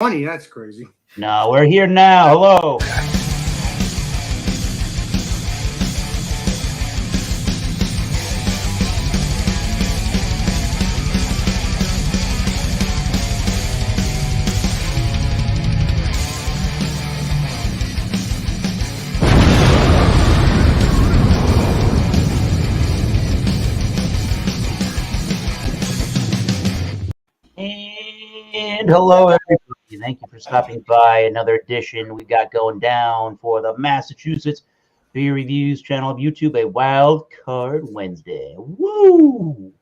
Funny, that's crazy. No, we're here now. Hello. And hello, everybody. Thank you for stopping by. Another edition we got going down for the Massachusetts Beer Reviews channel of YouTube, a Wild Card Wednesday. Woo!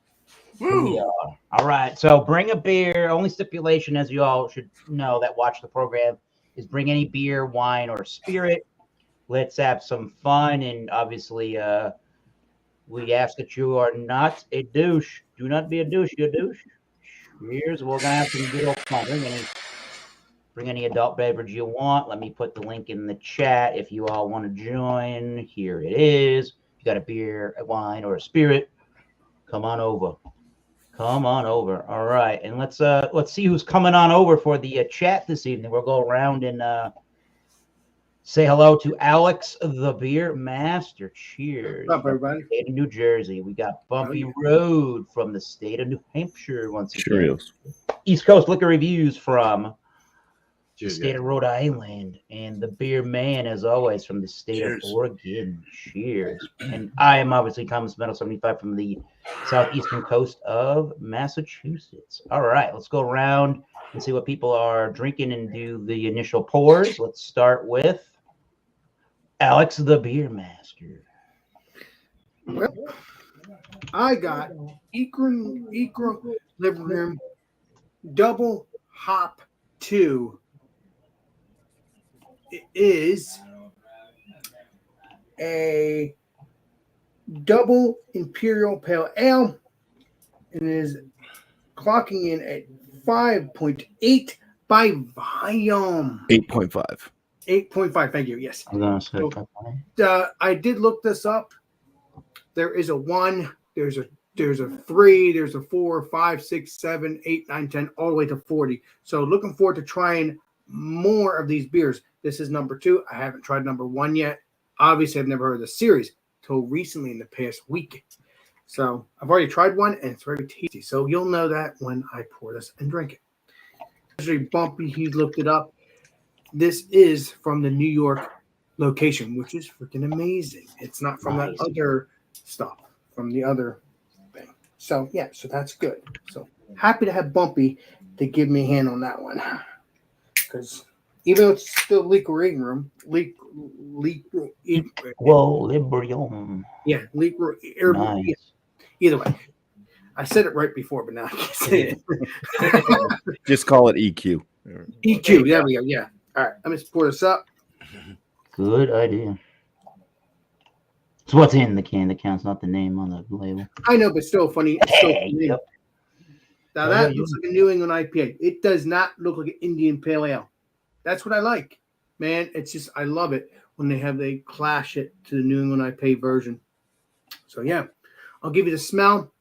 Here we are. All right. So bring a beer. Only stipulation, as you all should know that watch the program, is bring any beer, wine, or spirit. Let's have some fun. And obviously, we ask that you are not a douche. Do not be a douche. You're a douche. Cheers. We're gonna have some good old fun. Bring any adult beverage you want. Let me put the link in the chat if you all want to join. Here it is. If you got a beer, a wine, or a spirit, come on over. Come on over. All right, and let's see who's coming on over for the chat this evening. We'll go around and say hello to Alex, the beer master. Cheers. What's up, everybody? State of New Jersey. We got Bumpy Road from the state of New Hampshire once again. East Coast Liquor Reviews from the state of Rhode Island, and the beer man, as always, from the state of Oregon. Cheers. And I am obviously Thomas Meadow 75 from the southeastern coast of Massachusetts. All right, let's go around and see what people are drinking and do the initial pours. Let's start with Alex, the beer master. Well, I got Ikra Living Room Double Hop 2. It is a double imperial pale ale. It is clocking in at 5.8 by volume. 8.5. 8.5. Thank you. Yes. I did look this up. There is a 1. There's a 3. There's a 4, 5, 6, 7, 8, 9, 10, all the way to 40. So looking forward to trying more of these beers. This is number 2. I haven't tried number 1 yet. Obviously, I've never heard of the series till recently in the past week. So I've already tried 1, and it's very tasty. So you'll know that when I pour this and drink it. Actually, Bumpy, he looked it up. This is from the New York location, which is freaking amazing. It's not from that other stuff, from the other thing. So, yeah, so that's good. So happy to have Bumpy to give me a hand on that one. Because even though it's still Liquorium Room, Librium. Yeah, nice. Either way. I said it right before, but now I can't say it. Just call it EQ. EQ, there we go. Yeah. All right, let me just pour this up. Good idea. So what's in the can? The can's not the name on the label. I know, but still funny. It's still funny. Yep. Now that looks like a New England IPA. It does not look like an Indian Pale Ale. That's what I like, man. It's just I love it when they clash it to the New England IPA version. So yeah, I'll give you the smell,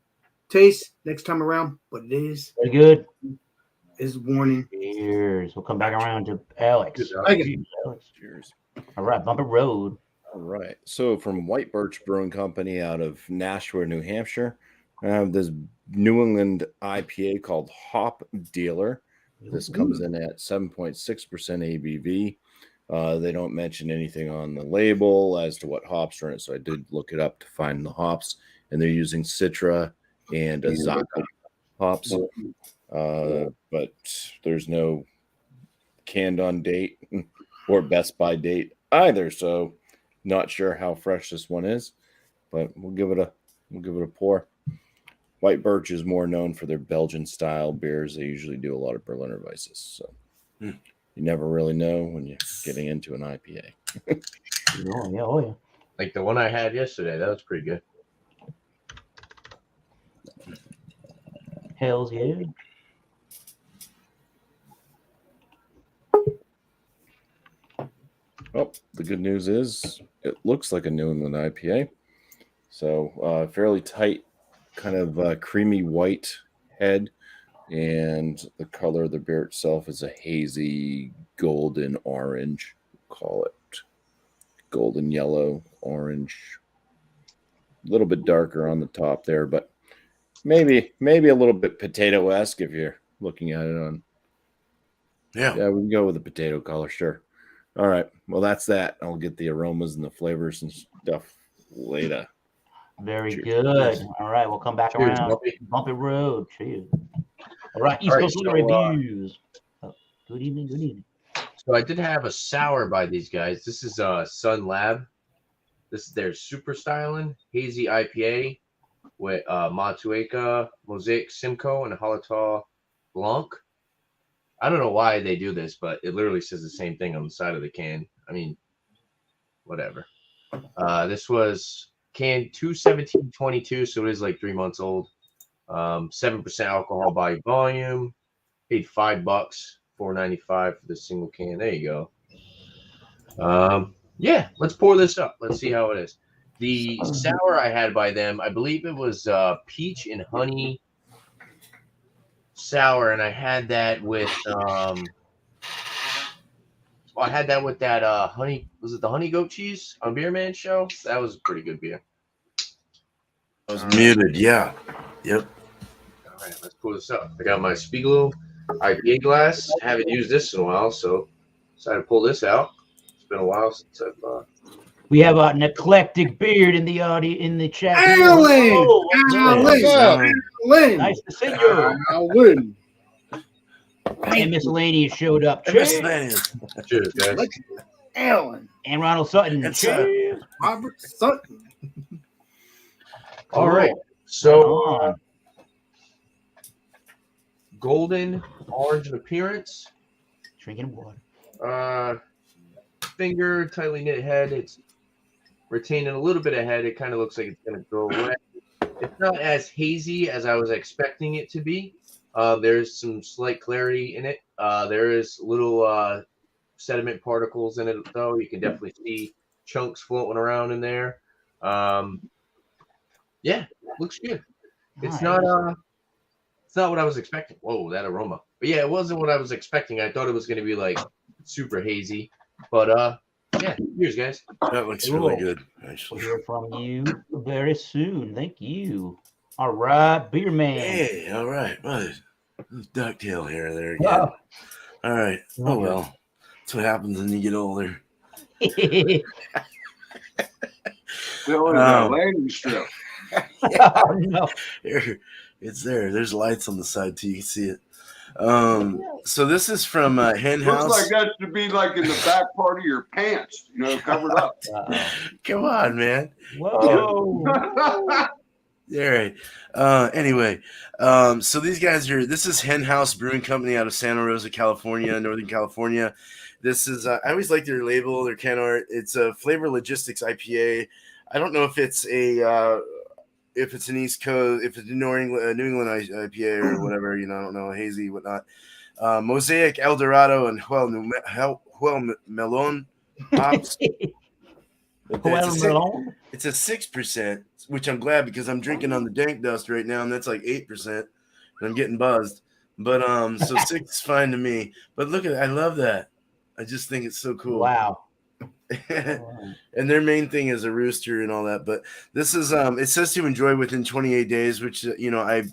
taste next time around. But it is very good. Is warning. Cheers. We'll come back around to Alex. Cheers. All right, Bumper Road. All right. So from White Birch Brewing Company out of Nashua, New Hampshire, I have this New England IPA called Hop Dealer. This comes in at 7.6% ABV. They don't mention anything on the label as to what hops are in it, so I did look it up to find the hops, and they're using Citra and Azacca hops. But there's no canned on date or Best By date either, so not sure how fresh this one is, but we'll give it a pour. White Birch is more known for their Belgian style beers. They usually do a lot of Berliner Weisses, so you never really know when you're getting into an IPA. Oh yeah. Like the one I had yesterday, that was pretty good. Hells yeah. Well, the good news is it looks like a New England IPA. So fairly tight, kind of creamy white head And the color of the beer itself is a hazy golden orange. Call it golden yellow, orange. A little bit darker on the top there, but maybe a little bit potato-esque if you're looking at it on. Yeah, we can go with the potato color, sure. All right, well, that's that. I'll get the aromas and the flavors and stuff later. Very good. All right, we'll come back around. Bumpy road. Cheers. All right, East Coast reviews. Good evening. Good evening. So I did have a sour by these guys. This is Sun Lab. This is their Super Styling Hazy IPA with Matueka, Mosaic Simcoe, and Hallertau Blanc. I don't know why they do this, but it literally says the same thing on the side of the can. I mean, whatever. This was canned 2/17/22, so it is like 3 months old. 7% alcohol by volume. Paid $5, $4.95 for the single can. There you go. Yeah, let's pour this up. Let's see how it is. The sour I had by them, I believe it was peach and honey sour, and I had that with I had that with that honey. Was it the honey goat cheese on Beer Man show? That was a pretty good beer. I was muted. Yeah. Yep. All right, let's pull this up. I got my Spiegelau IPA glass. I haven't used this in a while, so decided to pull this out. It's been a while since I've. We have an eclectic beard in the chat. Alan! Alan! Nice to see you. Alan! And Miscellaneous showed up. Miscellaneous. Cheers, guys. Alan. And Ronald Sutton. And Robert Sutton. All right. So, golden orange in appearance. Drinking water. Finger, tightly knit head. It's retaining a little bit of head. It kind of looks like it's going to go away. It's not as hazy as I was expecting it to be. There's some slight clarity in it. There is little sediment particles in it, though. You can definitely see chunks floating around in there. Yeah, looks good. It's not what I was expecting. Whoa, that aroma. But yeah, it wasn't what I was expecting. I thought it was going to be like super hazy. But yeah, cheers, guys. That looks really good. Actually. We'll hear from you very soon. Thank you. All right, Beer Man. Hey, all right. Well, ducktail here there again. Wow. All right. Oh well, that's what happens when you get older. Landing strip. Oh, no. It's there. There's lights on the side too. You can see it. So this is from Hen House. Looks like that should be like in the back part of your pants, covered up. Come on, man. Whoa. All right. Anyway, so these guys this is Hen House Brewing Company out of Santa Rosa, California, Northern California. This is, I always like their label, their can art. It's a Flavor Logistics IPA. I don't know if it's an East Coast, if it's a New England IPA or whatever, I don't know, hazy, whatnot. Mosaic, El Dorado, and Huel Melon hops. It's a 6%, which I'm glad because I'm drinking on the dank dust right now, and that's like 8%, and I'm getting buzzed. But so 6 is fine to me. But look at it, I love that. I just think it's so cool. Wow. And their main thing is a rooster and all that. But this is it says to enjoy within 28 days, which I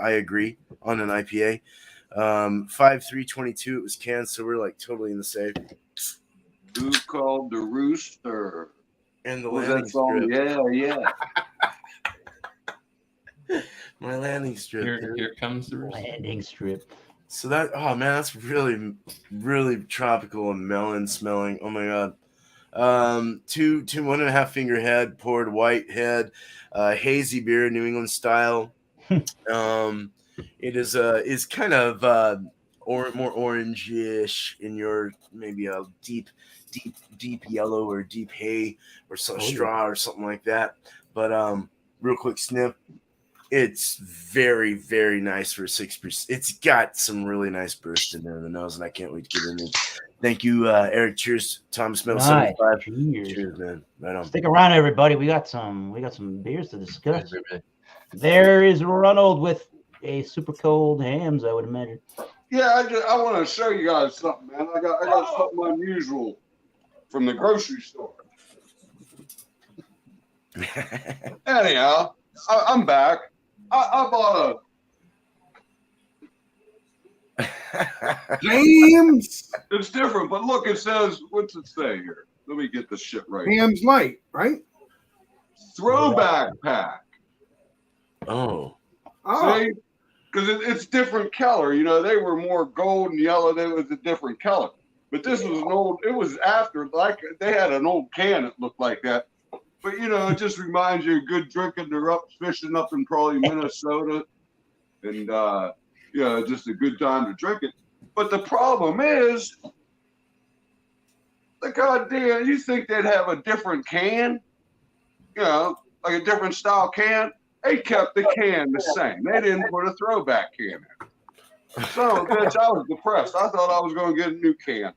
agree on an IPA. 5/3/22 it was canned, so we're like totally in the safe. Who called the rooster? And the Was landing that song? strip. Yeah. My landing strip. Here comes the Landing strip. So that, oh man, that's really, really tropical and melon smelling. Oh my god. 1.5 finger head, poured white head, hazy beer, New England style. It is kind of more orange-ish in your maybe a deep yellow or deep hay or straw or something like that. But real quick sniff. It's very, very nice for 6%. It's got some really nice burst in there in the nose, and I can't wait to get in it. Thank you, Eric. Cheers, Thomas Metal 75. Cheers, man. Right on. Stick around, everybody. We got some beers to discuss. There is Ronald with IPA super cold hams, I would imagine. Yeah, I want to show you guys something, man. I got something unusual from the grocery store. Anyhow, I'm back. I bought Hams. It's different, but look, it says, what's it say here? Let me get this shit right. Hams light, right? Throwback pack. Oh. See? Because it's different color. You know, they were more gold and yellow. They was a different color. But this was an old, it was after, like, they had an old can that looked like that. But, you know, it just reminds you of good drinking. They're up fishing up in probably Minnesota. And, you know, just a good time to drink it. But the problem is, the goddamn, you think they'd have a different can? You know, like a different style can? They kept the can the same. They didn't put a throwback can in. So, bitch, I was depressed. I thought I was going to get a new can.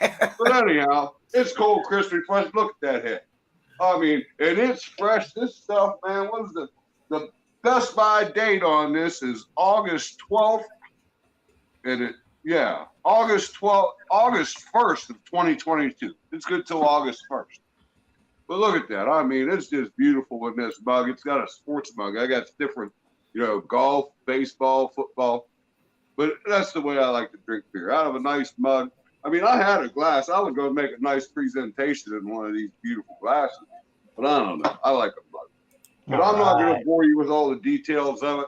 But anyhow, it's cold, crispy, fresh. Look at that head. I mean, and it's fresh. This stuff, man, what is the Best Buy date on this is August 12th. And August 1st of 2022. It's good till August 1st. But look at that. I mean, it's just beautiful in this mug. It's got a sports mug. I got different, you know, golf, baseball, football. But that's the way I like to drink beer. Out of a nice mug. I mean, I had a glass. I would go make a nice presentation in one of these beautiful glasses. But I don't know. I like a mug. But I'm not going to bore you with all the details of it.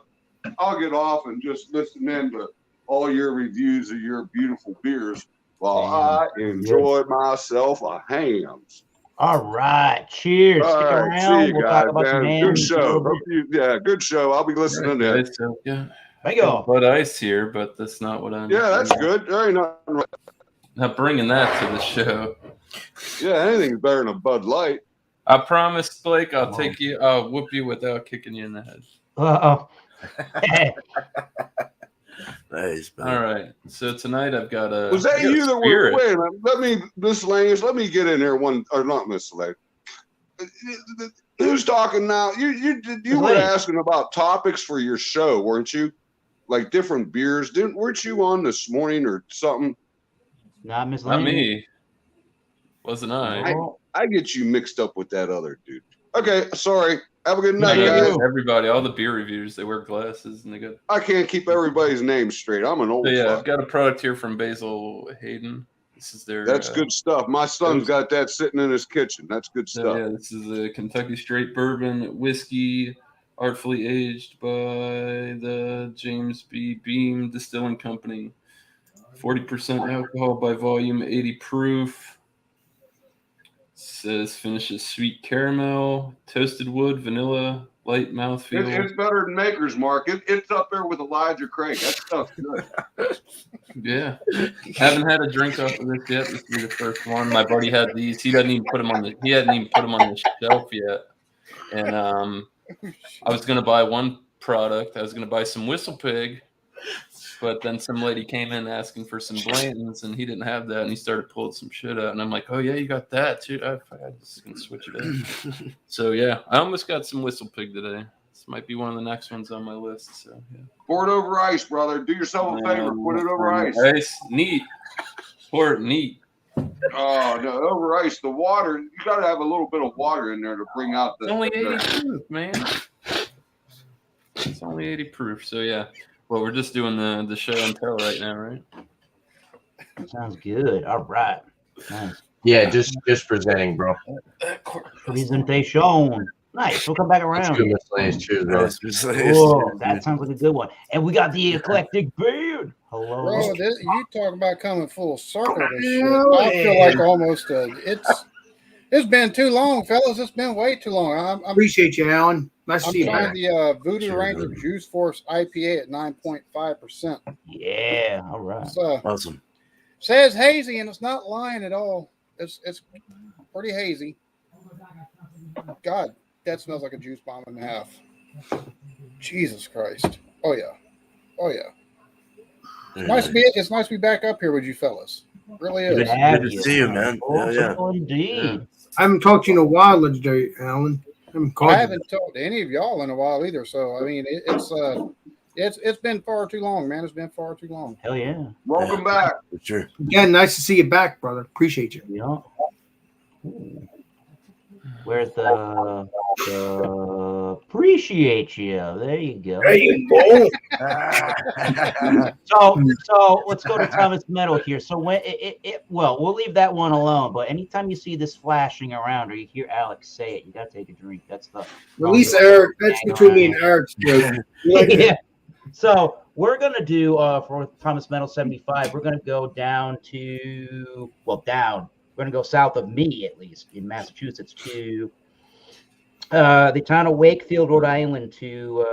I'll get off and just listen in to all your reviews of your beautiful beers while I enjoy myself a hams. All right. Cheers. Stick around. See you we'll guys, talk about some man. hams. Good show. Good show. I'll be listening to it. Yeah. Thank you. Bud Ice here, but that's not what I'm. Yeah, that's good. There ain't nothing wrong. Not bringing that to the show. Yeah, anything's better than a Bud Light. I promise, Blake. I'll whoop you without kicking you in the head. Uh-oh. Nice, man. All right. So tonight I've got a. Was that I got a you that were? spirit. Wait a minute. Miscellaneous. Let me get in there not miscellaneous. Who's talking now? You were asking about topics for your show, weren't you? Like different beers. Weren't you on this morning or something? Not Miss Not Lane. me. Wasn't I? I get you mixed up with that other dude. Okay, sorry. Have a good No, night, no, guys. everybody, all the beer reviewers, they wear glasses and they got. I can't keep everybody's name straight. I'm an old So yeah, fuck. I've got a product here from Basil Hayden. This is their. That's good stuff. My son's got that sitting in his kitchen. That's good stuff. So yeah, this is a Kentucky straight bourbon whiskey, artfully aged by the James B. Beam Distilling Company. 40% alcohol by volume, 80 proof. Says finishes sweet caramel, toasted wood, vanilla, light mouthfeel. It's better than Maker's Mark. It's up there with Elijah Craig. That stuff's good. Yeah, haven't had a drink off of this yet. This will be the first one. My buddy had these. He hadn't even put them on the shelf yet. And I was gonna buy one product. I was gonna buy some Whistle Pig, but then some lady came in asking for some Blanton's, and he didn't have that, and he started pulling some shit out. And I'm like, oh yeah, you got that too. I'm just gonna switch it in. So yeah, I almost got some Whistle Pig today. This might be one of the next ones on my list. So yeah. Pour it over ice, brother. Do yourself a favor. Put it over ice. Ice, neat. Pour it neat. Oh no, over ice. The water. You got to have a little bit of water in there to bring out the. It's only 80 proof, man. It's only 80 proof. So yeah. Well, we're just doing the show and tell right now, right? Sounds good. All right. Nice. Yeah, just presenting, bro. Presentation. Nice. We'll come back That's around. good miscellaneous. Cheers, bro. Whoa, that sounds like a good one. And we got the eclectic beard. Hello. Bro, you talk about coming full circle. This shit. I feel like almost it's been too long, fellas. It's been way too long. Appreciate you, Alan. Nice to see you. I'm trying the Voodoo Ranger Juice Force IPA at 9.5%. Yeah. All right. It's, Awesome. says hazy, and it's not lying at all. It's pretty hazy. God, that smells like a juice bomb and a half. Jesus Christ. Oh yeah. It's nice to be back up here with you fellas. It really is. Good to see you, man. Yeah. Indeed. I haven't talked to you in a while, legendary Alan. I haven't I haven't talked to any of y'all in a while either. So I mean, it's It's been far too long, man. It's been far too long. Hell yeah. Welcome back. For sure. Again, nice to see you back, brother. Appreciate you. Yeah. Ooh. Where's the appreciate you? There you go. There you go. So let's go to Thomas Metal here. So when well, we'll leave that one alone. But anytime you see this flashing around or you hear Alex say it, you gotta take a drink. That's the Release Eric. That's between me and Eric's joke. yeah. So we're gonna do for Thomas Metal 75. We're gonna go down to down. We're gonna go south of me, at least in Massachusetts, to the town of Wakefield, Rhode Island, to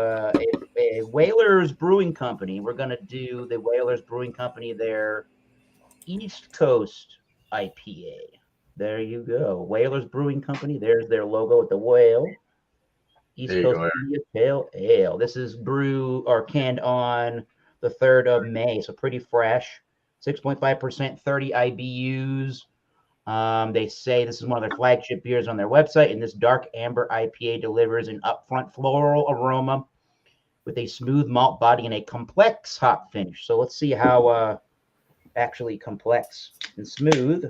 a Whalers Brewing Company. We're gonna do the Whalers Brewing Company, their East Coast IPA. There you go, Whalers Brewing Company. There's their logo with the whale. East Coast IPA Pale Ale. This is brewed or canned on the 3rd of May, so pretty fresh. 6.5%, 30 IBUs. They say this is one of their flagship beers on their website, and this dark amber IPA delivers an upfront floral aroma with a smooth malt body and a complex hop finish. So let's see how actually complex and smooth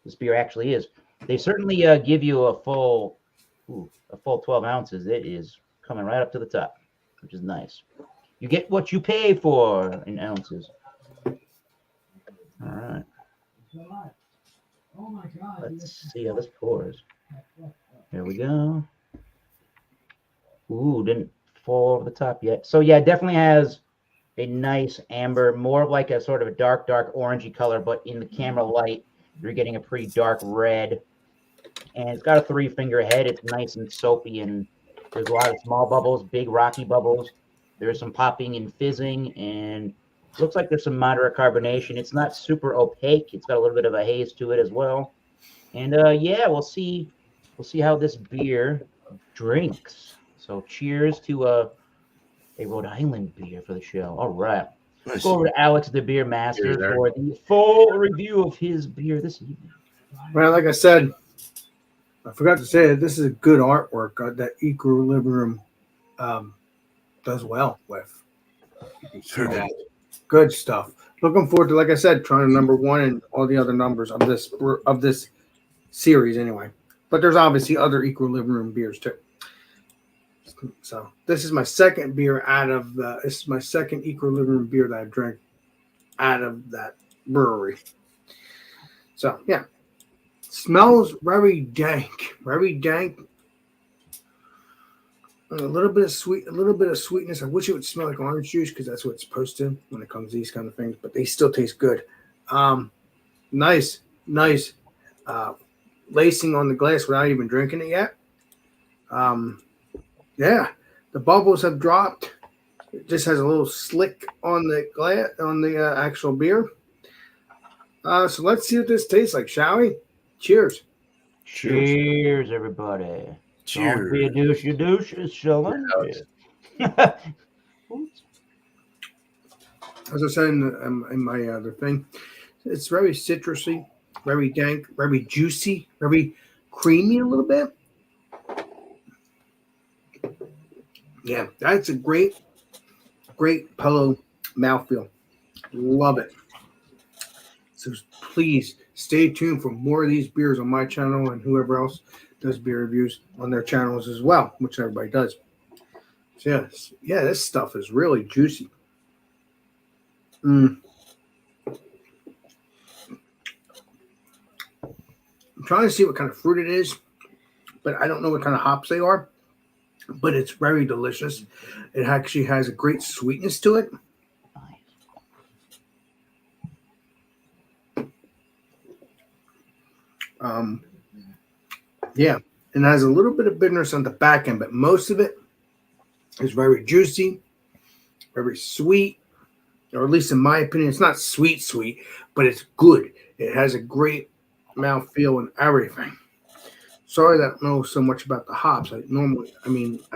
this beer actually is. They certainly give you a full 12 ounces. It is coming right up to the top, which is nice. You get what you pay for in ounces. All right. Let's see how this pours. There we go. Ooh, didn't fall over the top yet. So yeah, it definitely has a nice amber, more of like a sort of a dark orangey color, but in the camera light, you're getting a pretty dark red. And it's got a 3-finger head. It's nice and soapy, and there's a lot of small bubbles, big rocky bubbles. There's some popping and fizzing, and looks like there's some moderate carbonation. It's not super opaque. It's got a little bit of a haze to it as well. And yeah, we'll see how this beer drinks. So cheers to a Rhode Island beer for the show. All right. Nice. Let's go over to Alex, the beer master, for the full review of his beer this evening. Well, like I said, I forgot to say this is a good artwork that Equilibrium does well with. Sure. Good stuff. Looking forward to, like I said, trying number 1 and all the other numbers of this series anyway. But there's obviously other Equilibrium beers too. So this is my second beer this is my second Equilibrium beer that I've drank out of that brewery. So yeah. Smells very dank. A little bit of sweetness. I wish it would smell like orange juice because that's what it's supposed to when it comes to these kind of things, but they still taste good. Nice lacing on the glass without even drinking it yet. Yeah, the bubbles have dropped. It just has a little slick on the glass, on the actual beer. So let's see what this tastes like, shall we? Cheers. Cheers, everybody. Cheers. Don't be a douche, your douche is showing. As I said in my other thing, it's very citrusy, very dank, very juicy, very creamy a little bit. Yeah, that's a great pillow mouthfeel. Love it. So please stay tuned for more of these beers on my channel and whoever else does beer reviews on their channels as well, which everybody does. So yeah, this stuff is really juicy. I'm trying to see what kind of fruit it is, but I don't know what kind of hops they are. But it's very delicious. It actually has a great sweetness to it. Yeah, and it has a little bit of bitterness on the back end, but most of it is very juicy, very sweet, or at least in my opinion, it's not sweet, but it's good. It has a great mouthfeel and everything. Sorry that I don't know so much about the hops. I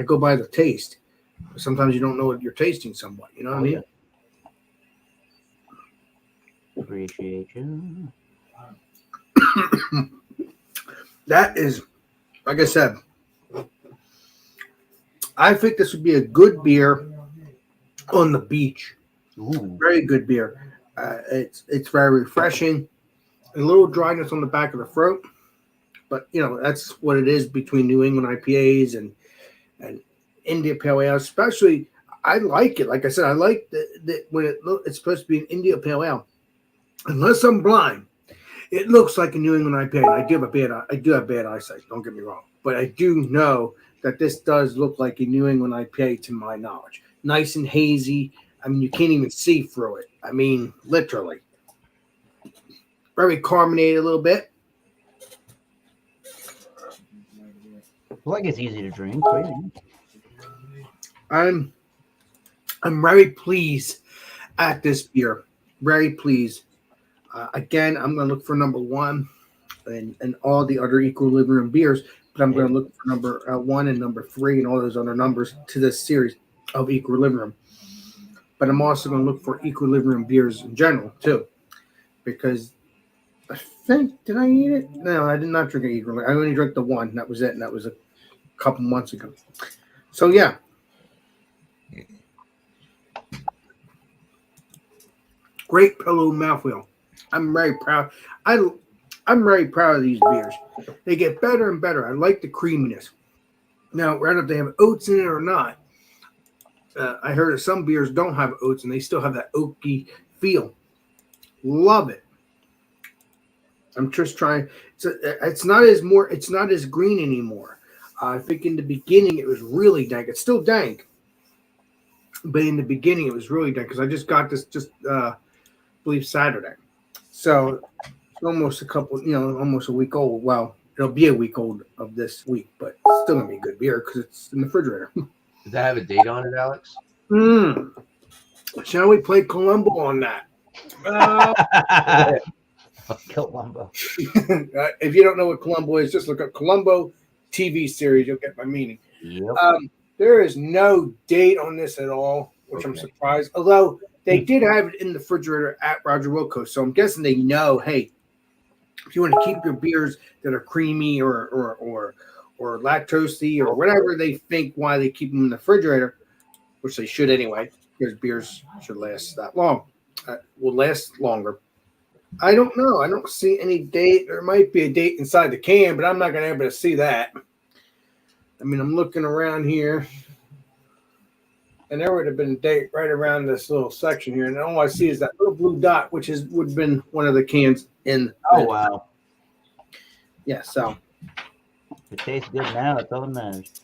go by the taste. Sometimes you don't know what you're tasting somewhat. You know what I mean? Appreciate you. That is, like I said, I think this would be a good beer on the beach. Ooh. Very good beer. It's very refreshing. A little dryness on the back of the throat, but that's what it is between New England IPAs and India Pale Ale. Especially, I like it. Like I said, I like that when it's supposed to be an India Pale Ale. Unless I'm blind, it looks like a New England IPA. I do have bad eyesight. Don't get me wrong, but I do know that this does look like a New England IPA to my knowledge. Nice and hazy. I mean, you can't even see through it. I mean, literally. Very carbonated a little bit. Well, I guess easy to drink. Right? I'm very pleased at this beer. Very pleased. Again, I'm going to look for number one and all the other Equilibrium beers, but I'm going to look for number one and number three and all those other numbers to this series of Equilibrium. But I'm also going to look for Equilibrium beers in general, too, because I think, did I eat it? No, I did not drink an Equilibrium. I only drank the one. That was it, and that was a couple months ago. So, yeah. Great pillow mouthfeel. I'm very proud. I'm very proud of these beers. They get better and better. I like the creaminess. Now, whether if they have oats in it or not, I heard that some beers don't have oats and they still have that oaky feel. Love it. I'm just trying. It's not as green anymore. I think in the beginning it was really dank. It's still dank, but in the beginning it was really dank because I just got this I believe Saturday. So it's almost almost a week old. Well, it'll be a week old of this week, but it's still gonna be a good beer because it's in the refrigerator. Does that have a date on it, Alex? Shall we play Columbo on that? Columbo. If you don't know what Columbo is, just look up Columbo TV series. You'll get my meaning. Yep. There is no date on this at all, which I'm surprised. Although they did have it in the refrigerator at Roger Wilco, so I'm guessing they know. Hey, if you want to keep your beers that are creamy or lactosey or whatever they think why they keep them in the refrigerator, which they should anyway, because beers should last that long. Will last longer. I don't know. I don't see any date. There might be a date inside the can, but I'm not going to be able to see that. I mean, I'm looking around here, and there would have been a date right around this little section here, and all I see is that little blue dot, which would have been one of the cans in. Oh, wow. Yeah, so. It tastes good now. That's all that matters.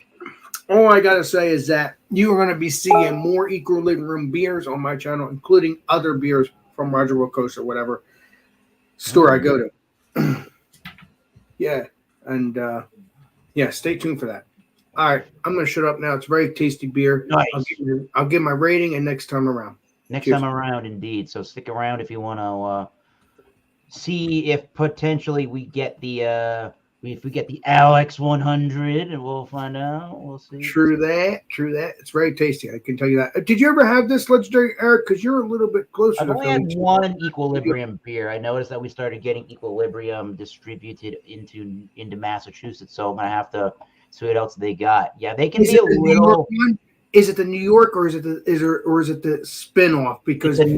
All I got to say is that you are going to be seeing more Equilibrium beers on my channel, including other beers from Roger Wilco's or whatever store I go to. Yeah, and stay tuned for that. All right, I'm going to shut up now. It's a very tasty beer. Nice. I'll give my rating and next time around. Next Cheers. time around, indeed. So stick around if you want to see if potentially we get the if we get the Alex 100, and we'll find out. We'll see. True that. It's very tasty. I can tell you that. Did you ever have this legendary, Eric? Because you're a little bit closer. I've only had one Equilibrium beer. I noticed that we started getting Equilibrium distributed into Massachusetts, so I'm gonna have to see what else they got. Yeah, they can be a little. Is it the New York or is it the spin-off? Because it's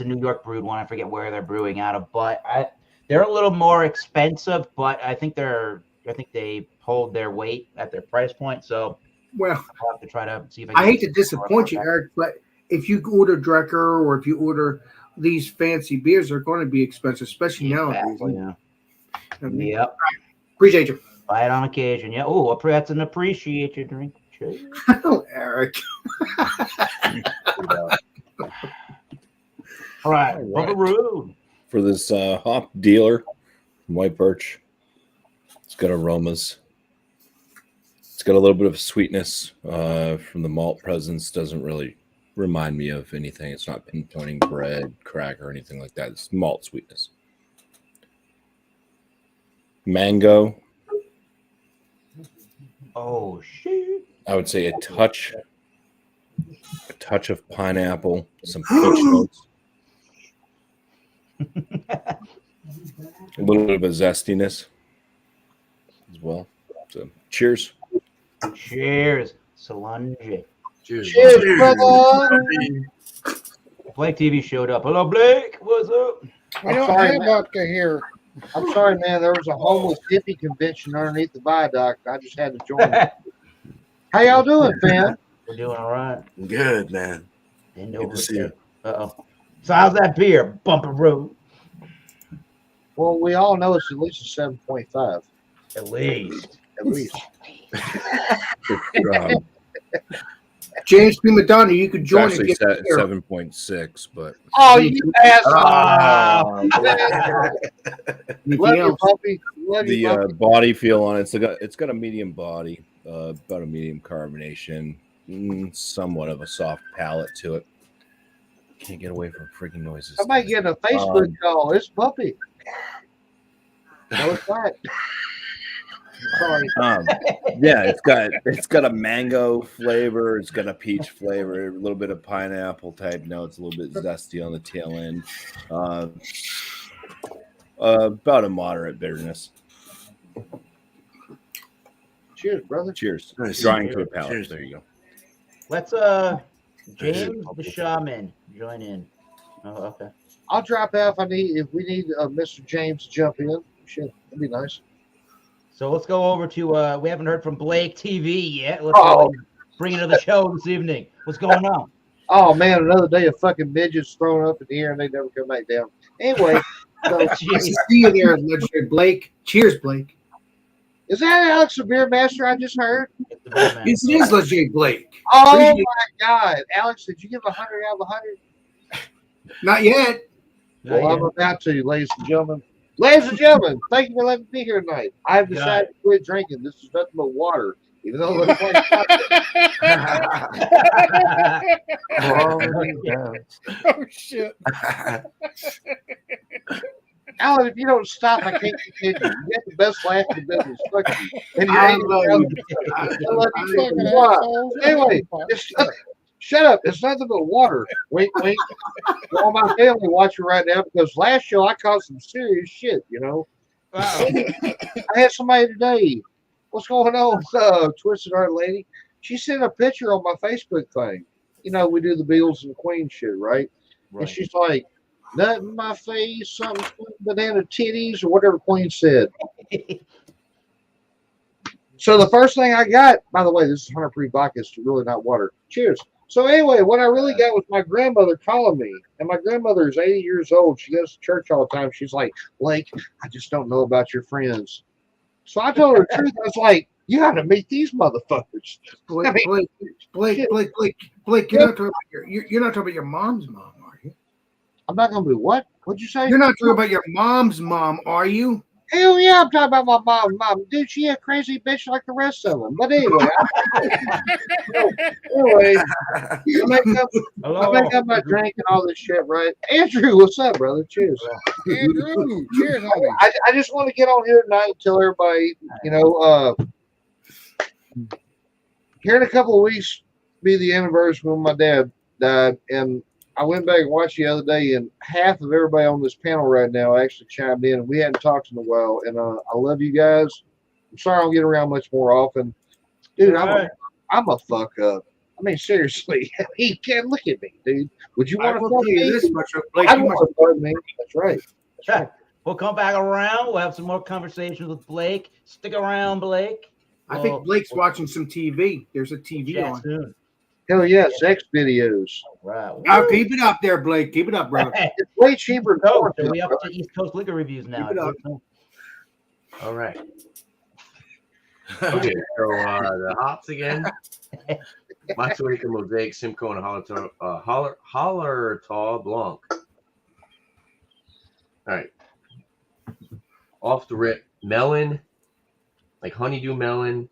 a New York brewed one. I forget where they're brewing out of, but they're a little more expensive, but I think they hold their weight at their price point. So I'll have to try to see if I hate to disappoint you, Eric, but if you order Drecker or if you order these fancy beers, they're going to be expensive, especially nowadays. Yeah. Yep. Appreciate you. Buy it on occasion. Yeah. Oh, that's an appreciate your drink. Oh, Eric. All right. Rude. For this hop dealer, White Birch, it's got aromas. It's got a little bit of sweetness from the malt presence. Doesn't really remind me of anything. It's not pinpointing bread, crack, or anything like that. It's malt sweetness. Mango. Oh, shit. I would say a touch of pineapple, some peach notes. A little bit of a zestiness as well. So, cheers. Cheers. Solange. Cheers. Cheers, brother. Blake TV showed up. Hello, Blake. What's up? We don't have vodka here. I'm sorry, man. There was a homeless hippie convention underneath the viaduct. I just had to join it. How y'all doing, fam? We're doing all right. Good, man. Good to see you. Uh-oh. So how's that beer, Bumper Road? Well, we all know it's at least a 7.5. At least. At least. James P. Madonna, you could join Actually, it. 7.6, but Oh, you asshole. Love you, else? puppy. Love you, the puppy. body feel on it, it's got a medium body, about a medium carbonation, somewhat of a soft palate to it. Can't get away from freaking noises. I might get a Facebook call. It's puppy. No, it's not. Sorry. Yeah, it's got a mango flavor, it's got a peach flavor, a little bit of pineapple type notes, a little bit zesty on the tail end. About a moderate bitterness. Cheers, brother. Cheers. Nice. Drawing to a palate. Cheers. There you go. Let's James the Shaman join in. Oh, okay. I'll drop out if we need Mr. James to jump in. Shit, that'd be nice. So let's go over to we haven't heard from Blake TV yet. Let's go and bring it to the show this evening. What's going on? Oh man, another day of fucking midgets thrown up in the air and they never come back down. Anyway, so, Nice to see you there, legendary Blake. Cheers, Blake. is that Alex the Beer Master I just heard? Yes, it is legendary Blake. Oh Appreciate- my God, Alex, did you give 100 out of 100? Not yet. Well, I'm about to, ladies and gentlemen. Ladies and gentlemen, thank you for letting me be here tonight. I've decided to quit drinking. This is nothing but water, even though it looks like Oh shit. Alan, if you don't stop, I can't continue. You get the best laugh in the business. Fuck you. And you I ain't love around. you. I love you. Fucking fucking lot. assholes. Anyway, shut up. It's nothing but water. Wink, wink. All my family watching right now because last show I caused some serious shit, you know. I had somebody today. What's going on, Twisted Art Lady? She sent a picture on my Facebook thing. You know, we do the Beatles and Queen shit, right? And she's like, nut in my face, something, banana titties, or whatever Queen said. So the first thing I got, by the way, this is 100 proof vodka. It's really not water. Cheers. So anyway, what I really got was my grandmother calling me. And my grandmother is 80 years old. She goes to church all the time. She's like, Blake, I just don't know about your friends. So I told her the truth. I was like, you got to meet these motherfuckers. Blake, you're not talking about you're not talking about your mom's mom, are you? I'm not going to be what? What'd you say? You're not talking about your mom's mom, are you? Hell yeah, I'm talking about my mom. Dude, she a crazy bitch like the rest of them. But anyway, I make up my drink and all this shit, right? Andrew, what's up, brother? Cheers. Andrew, cheers, homie. I just want to get on here tonight and tell everybody, you know, here in a couple of weeks be the anniversary when my dad died, and I went back and watched the other day, and half of everybody on this panel right now actually chimed in, and we hadn't talked in a while. And I love you guys. I'm sorry I don't get around much more often, dude. I'm a fuck up. I mean, seriously, he can't look at me, dude. Would you want to fuck me? This much, Blake, I don't want to fuck me. That's right. That's right. We'll come back around. We'll have some more conversations with Blake. Stick around, Blake. I think Blake's watching some TV. There's a TV on. Soon. Hell yeah, sex videos. Right. Now, keep it up there, Blake. Keep it up, brother. It's way cheaper. So we up to East Coast liquor reviews now. Keep it up. All right. Okay, so the hops again. Matsuika, Mosaic, Simcoe, and Hallertau Blanc. All right. Off the rip, melon, like honeydew melon,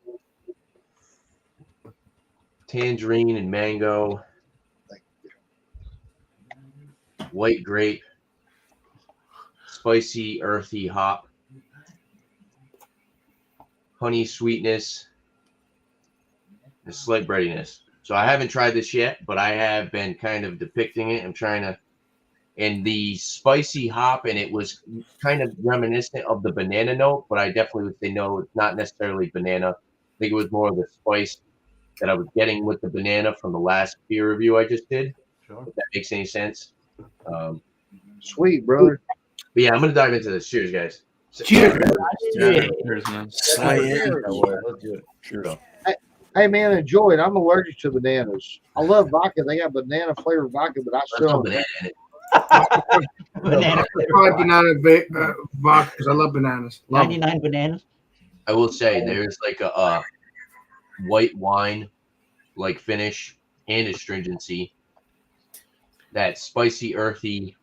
tangerine and mango, white grape, spicy, earthy hop, honey sweetness, and slight breadiness. So I haven't tried this yet, but I have been kind of depicting it. I'm trying to, and the spicy hop, and it was kind of reminiscent of the banana note, but I definitely would say no, it's not necessarily banana. I think it was more of the spice that I was getting with the banana from the last beer review I just did. Sure. If that makes any sense. Sweet, brother. But yeah, I'm gonna dive into this. Cheers, guys. Cheers. Cheers, man. Let's do it. Cheers. Hey man, enjoy it. I'm allergic to bananas. I love vodka. They have banana flavored vodka, but I There's no still banana in it. Banana. Probably banana vodka because I love bananas. Love 99 bananas. I will say there's like a white wine like finish and astringency. That spicy, earthy,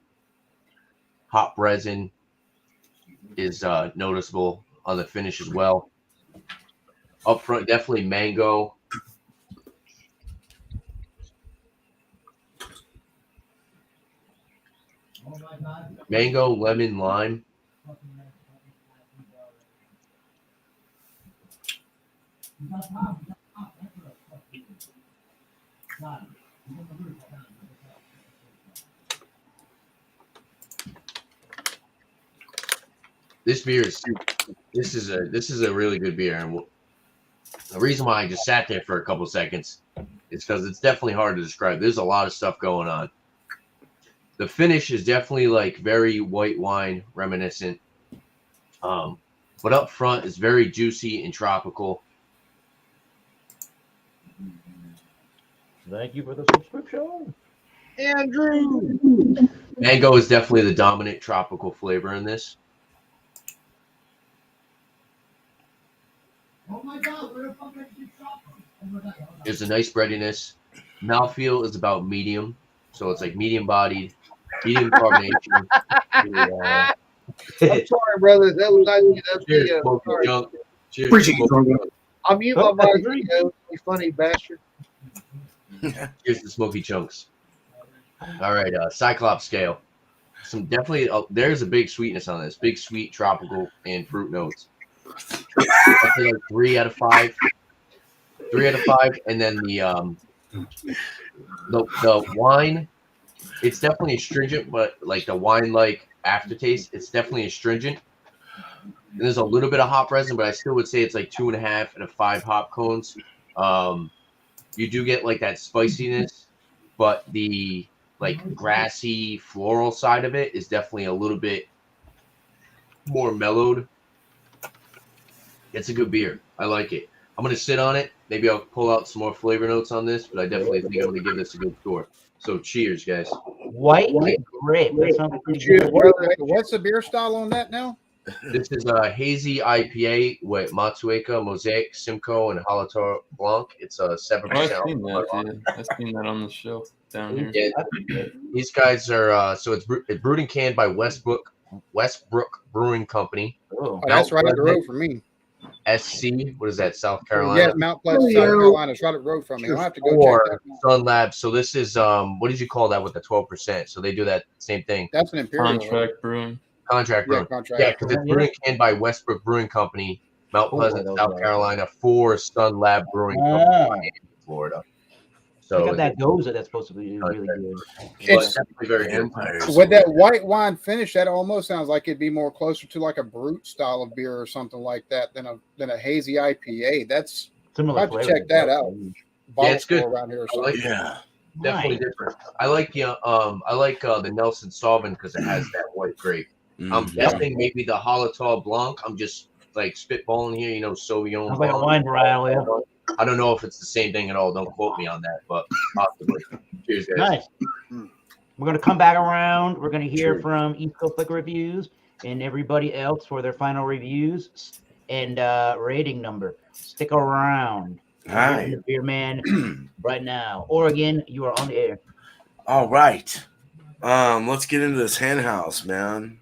hop resin is noticeable on the finish as well. Up front, definitely mango. Mango, lemon, lime. This beer is this is a really good beer, and the reason why I just sat there for a couple seconds is because it's definitely hard to describe. There's a lot of stuff going on. The finish is definitely like very white wine reminiscent, but up front is very juicy and tropical. Thank you for the subscription. Andrew. Mango is definitely the dominant tropical flavor in this. There's a nice breadiness. Mouthfeel is about medium, so it's like medium bodied, medium carbonation. I'm sorry, brother. That was that's Cheers, me. smoky Sorry. junk. Cheers, Appreciate you, smoky Jordan. junk. I'll mute my mic. You funny bastard. Here's the smoky chunks. All right, Cyclops scale. Some definitely. There's a big sweetness on this. Big sweet tropical and fruit notes. I feel like 3 out of 5. 3 out of 5, and then the wine. It's definitely astringent, but like the wine-like aftertaste, it's definitely astringent. And there's a little bit of hop resin, but I still would say it's like 2.5 out of 5 hop cones. You do get like that spiciness, but the like grassy floral side of it is definitely a little bit more mellowed. It's a good beer. I like it. I'm gonna sit on it. Maybe I'll pull out some more flavor notes on this, but I definitely think I'm gonna give this a good score. So cheers, guys. White grape. That sounds pretty Cheers, good. brother. What's the beer style on that now? This is a hazy IPA with Matsueka, Mosaic, Simcoe, and Hallertau Blanc. It's a 7%. I've seen that, dude. I've seen that on the shelf down here. Yeah, these guys are so it's brewed and canned by Westbrook Brewing Company. Oh, That's right up the road from me. SC, what is that? South Carolina. Yeah, Mount Pleasant, South Carolina. It's right up the road from me. I'll have to go Or check that out. Sun Labs. So this is what did you call that with the 12%? So they do that same thing. That's an Imperial. Contract brewing. Contract Yeah, brewing. contract. Yeah, because it's brewed and canned by Westbrook Brewing Company, Mount Pleasant, South Carolina, for Sun Lab Brewing Company in Florida. So So that goza that's supposed to be really good. it's definitely very good. Vampires. With that white wine finish, that almost sounds like it'd be more closer to like a brute style of beer or something like that than a hazy IPA. That's Similar I'll have to flavor. check that out. Yeah, it's good. Around here or I like something. Yeah. definitely different. I like the Nelson Sauvin because it has that white grape. I'm Mhm. guessing maybe the Hallertau Blanc. I'm just like spitballing here, Sauvignon. Sounds like a Blanc. wine varietal. I don't know if it's the same thing at all. Don't quote me on that, but possibly. Cheers, guys. Nice. We're going to come back around. We're going to hear from East Coast Liquor Reviews and everybody else for their final reviews and rating number. Stick around. Hi. The Beer Man right now. Oregon, you are on the air. All right. Let's get into this hen house, man.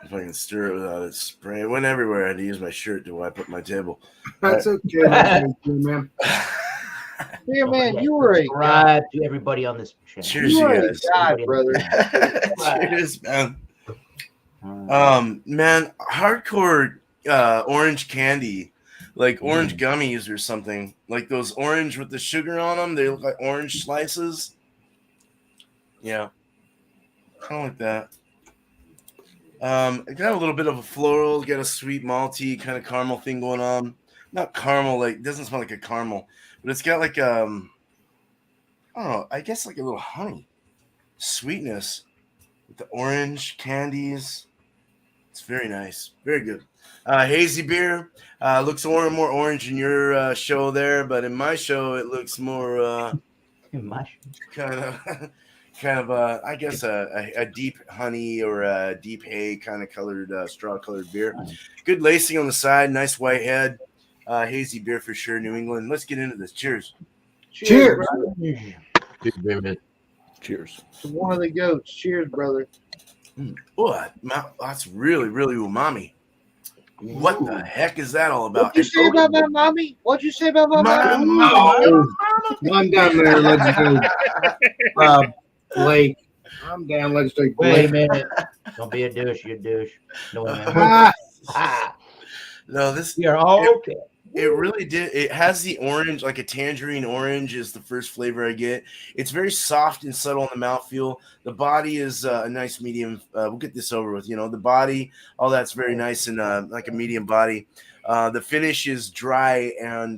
If I can stir it without it spraying. It went everywhere. I had to use my shirt to wipe up my table. That's okay, man. Yeah, man, you were a Subscribe to everybody on this channel. Cheers, you you were a guys. guy, brother. Cheers, man. Man, hardcore orange candy, like orange gummies or something, like those orange with the sugar on them. They look like orange slices. Yeah, kind of like that. It got a little bit of a floral, got a sweet malty kind of caramel thing going on. not caramel, like it doesn't smell like a caramel, but it's got like I don't know, I guess like a little honey sweetness with the orange candies. It's very nice, very good. Hazy beer looks more orange in your show there, but in my show it looks more kind of I guess a deep honey or a deep hay kind of colored straw colored beer. Good lacing on the side, nice white head. Hazy beer for sure, New England. Let's get into this. Cheers. Cheers. Cheers. One of the goats. Cheers, brother. Oh, that's really, really umami. What the heck is that all about? What'd you say about my mommy? What'd you say about my mommy? I'm down there, legislative Blake. I'm down, legislative Blake. Wait a minute. Don't be a douche. You're a douche. No, man. No, this you're all okay. It really did. It has the orange, like a tangerine orange is the first flavor I get. It's very soft and subtle in the mouthfeel. The body is a nice medium. We'll get this over with. The body, all that's very nice and like a medium body. The finish is dry and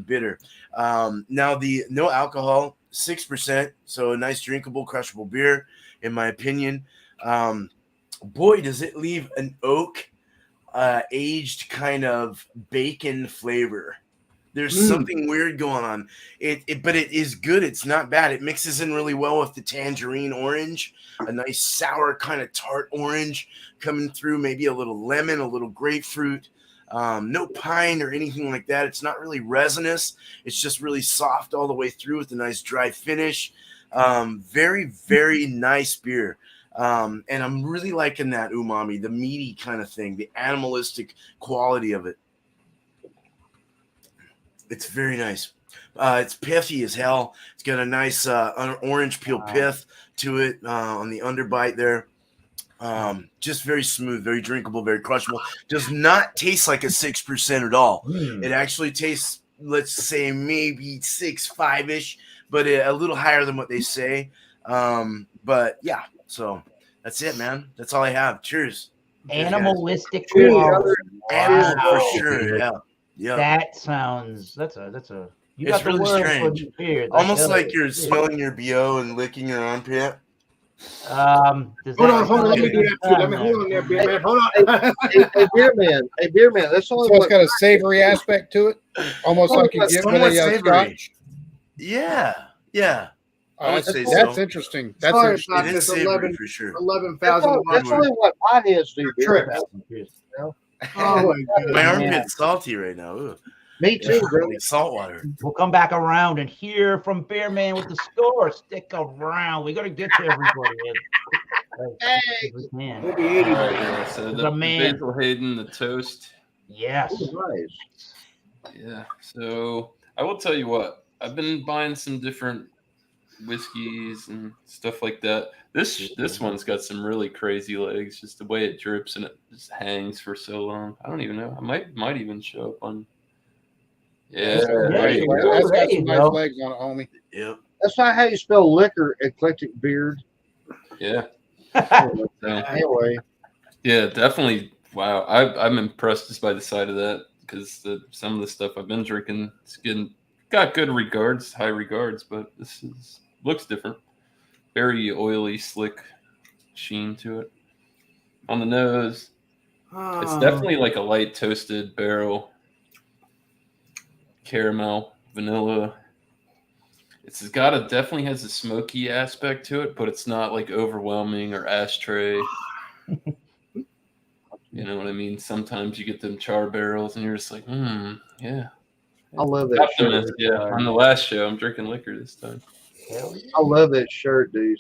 bitter. Now the no alcohol, 6%, so a nice drinkable, crushable beer, in my opinion. Boy, does it leave an oak aged kind of bacon flavor. There's something weird going on. But it is good. It's not bad. It mixes in really well with the tangerine orange, a nice sour kind of tart orange coming through, maybe a little lemon, a little grapefruit. No pine or anything like that. It's not really resinous. It's just really soft all the way through with a nice dry finish. Very, very nice beer. And I'm really liking that umami, the meaty kind of thing, the animalistic quality of it. It's very nice. It's pithy as hell. It's got a nice orange peel pith to it on the underbite there. Just very smooth, very drinkable, very crushable. Does not taste like a 6% at all. It actually tastes, let's say, maybe 6.5-ish, but a little higher than what they say. But yeah. So that's it, man. That's all I have. Cheers. Animalistic. Wow. For sure. Yeah. Yeah. That sounds. That's a. You It's got the really word strange. for beer. Almost like you're smelling your BO and licking your armpit. Hold on. Let me do that too. Let me hold on there, beer man. Hold on. Hey, beer man. That's only so it's got a savory aspect to it, almost like you get with a Scotch. Yeah. Yeah. I would say that's so. interesting. That's interesting. It is savory for sure. 11,000. That's only what potheads do. Beer. Oh my God. My armpit's salty right now. Ooh. Me too, bro. Like salt water. We'll come back around and hear from Beer Man with the score. Stick around. We got to get to everybody. Hey. We'll be 80. So The the man. Basil Hayden, the toast. Yes. Nice. Yeah. So I will tell you what. I've been buying some different whiskeys and stuff like that. This one's got some really crazy legs. Just the way it drips and it just hangs for so long. I don't even know. I might even show up on. Yeah. That's got some nice legs on it, homie. Yep. That's not how you spell liquor, eclectic beard. Yeah. Oh, So, Anyway. yeah, definitely. Wow, I'm impressed just by the side of that because some of the stuff I've been drinking, it's got good regards, high regards, but this looks different. Very oily, slick sheen to it. On the nose, it's definitely like a light toasted barrel. Caramel, vanilla. It's got definitely has a smoky aspect to it, but it's not like overwhelming or ashtray. You know what I mean? Sometimes you get them char barrels and you're just like, yeah. I love that shirt. Yeah, on the last show, I'm drinking liquor this time. I love that shirt, dude.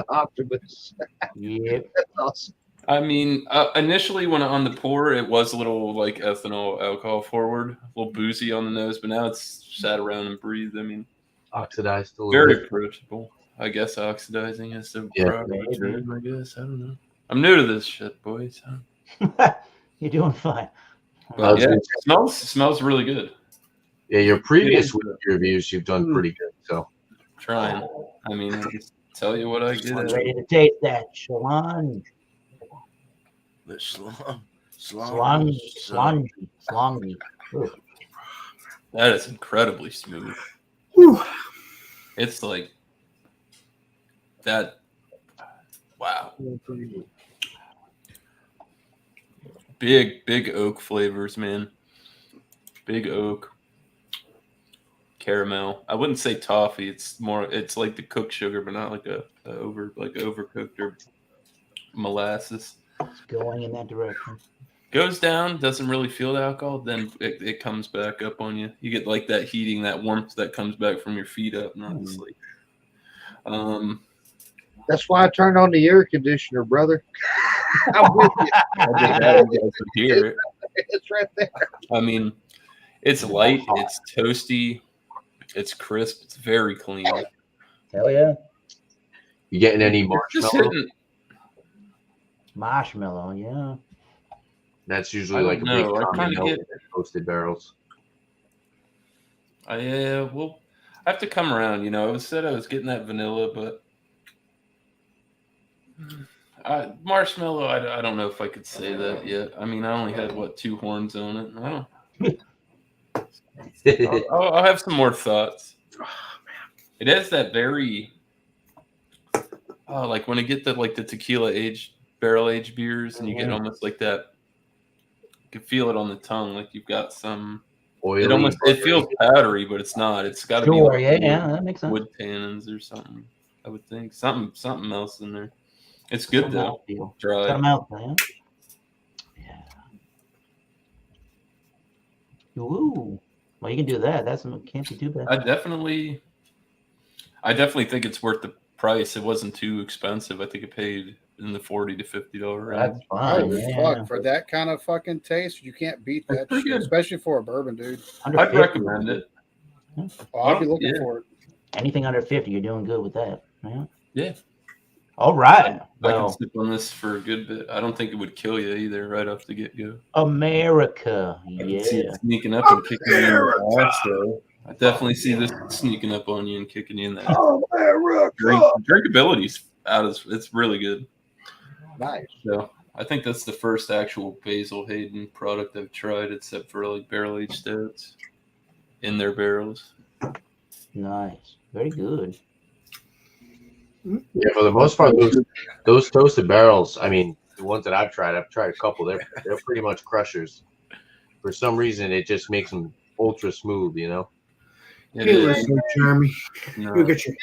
Optimus. Yep. That's awesome. I mean, initially when on the pour, it was a little like ethanol alcohol forward, a little boozy on the nose, but now it's sat around and breathed. I mean, Oxidized a little very bit. approachable. I guess oxidizing is the Yeah, proper term, I guess. I don't know. I'm new to this shit, boys. You're doing fine. But yeah, it smells really good. Yeah, your previous whiskey reviews, you've done pretty good. So Trying. I mean, I just tell you what I get. Ready to taste that Shalon. The slongy. Slongy. That is incredibly smooth. Whew. It's like that. Wow. Big oak flavors, man. Big oak. Caramel. I wouldn't say toffee. It's like the cooked sugar, but not like overcooked or molasses. It's going in that direction. Goes down, doesn't really feel the alcohol, then it comes back up on you. You get like that heating, that warmth that comes back from your feet up, not the sleep. That's why I turned on the air conditioner, brother. I'm with you. I just had you guys to hear it. It's right there. I mean, it's light, it's toasty, it's crisp, it's very clean. Hell yeah. You getting any Just marshmallow? hitting, Marshmallow, yeah. That's usually I like a don't big know. I common kinda element get- in toasted barrels. well, I have to come around. I was getting that vanilla, but marshmallow, I don't know if I could say that yet. I mean, I only had 2 horns on it. I don't. I'll have some more thoughts. It has that very, like when I get the tequila barrel aged beers, and you get almost like that. You can feel it on the tongue, like you've got some. Oily. It feels powdery, but it's not. It's got to be Sure, like yeah, that makes sense. wood tannins or something. I would think something else in there. It's good though. Dry. Got 'em out, man. Yeah. Ooh. Well, you can do that. Can't be too bad. I definitely think it's worth the price. It wasn't too expensive. I think it paid in the $40 to $50 range. That's Oh, fine. Yeah. fuck. For that kind of fucking taste, you can't beat that pretty shit, good. especially for a bourbon, dude. Under I'd 50, recommend it. Oh, I'll be looking Yeah. for it. Anything under 50, you're doing good with that. Yeah. Yeah. All right. I can Well, sip on this for a good bit. I don't think it would kill you either right off the get-go. America. I can see Yeah. it sneaking up and kicking you in the ass, though. I definitely see this sneaking up on you and kicking you in the ass. Drinkability's it's really good. Nice. So I think that's the first actual Basil Hayden product I've tried, except for like barrel aged stouts in their barrels. Nice. Very good. Yeah, for the most part, those toasted barrels. I mean, the ones that I've tried a couple. They're pretty much crushers. For some reason, it just makes them ultra smooth. It Hey, is. listen, Jeremy. No, Look at you.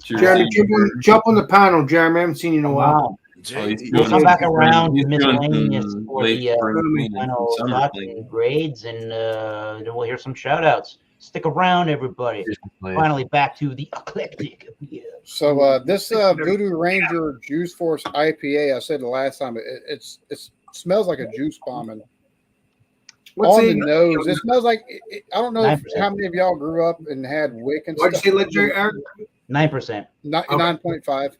Jeremy, Jeremy, jump on the panel, Jeremy. I haven't seen you in a while. Wow. he's We'll doing come back around he's to doing miscellaneous some for late the spring final summer thoughts thing. and grades, and then we'll hear some shout outs. Stick around, everybody. Finally, back to the eclectic. Yeah. So this Voodoo Ranger Juice Force IPA, I said the last time, it smells like a juice bomb. And on the nose, it smells like I don't know how many of y'all grew up and had wick and What'd you stuff. say, legendary Eric? 9%. 9.5.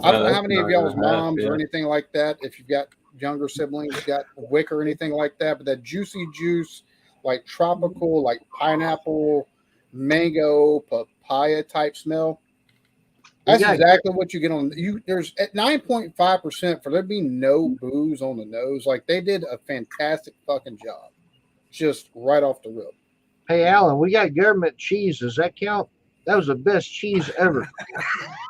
I don't know how many of y'all's moms or anything like that. If you've got younger siblings, got wick or anything like that, but that juicy juice, like tropical, like pineapple, mango, papaya type smell. That's exactly what you get on you. There's at 9.5% for there being no booze on the nose. Like they did a fantastic fucking job, just right off the rip. Hey, Alan, we got government cheese. Does that count? That was the best cheese ever.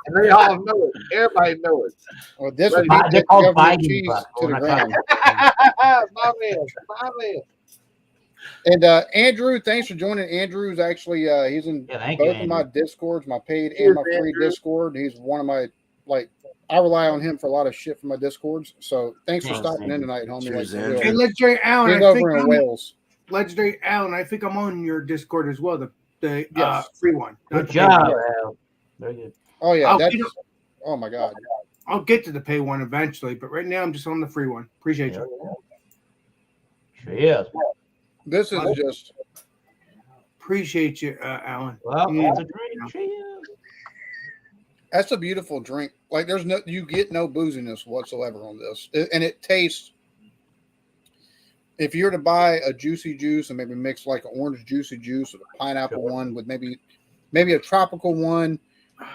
And they all know it. Everybody knows it. Well, this Right. would be They're called government Biden cheese bucks. to the We're not ground. My man. And Andrew, thanks for joining. Andrew's actually he's in thank both you, of my Andrew. Discords, my paid and Cheers, my free Andrew. Discord. He's one of my I rely on him for a lot of shit for my Discords. So thanks for Thanks, stopping in Andrew. tonight, homie. Cheers, Like, for Andrew. Hey, real. legendary Alan. He's I think over in I'm- Wales. Legendary Alan. I think I'm on your Discord as well. The Yes. free one. Good Not the job, paid one. Al. Very good. Oh yeah, I'll that's get- oh my god. I'll get to the pay one eventually, but right now I'm just on the free one. Appreciate you. Cheers. This is just Appreciate you, Alan. Well, Yeah. that's a drink. Cheers. that's a beautiful drink. Like there's no you get no booziness whatsoever on this. And it tastes if you were to buy a juicy juice and maybe mix like an orange juicy juice or a pineapple one with maybe a tropical one,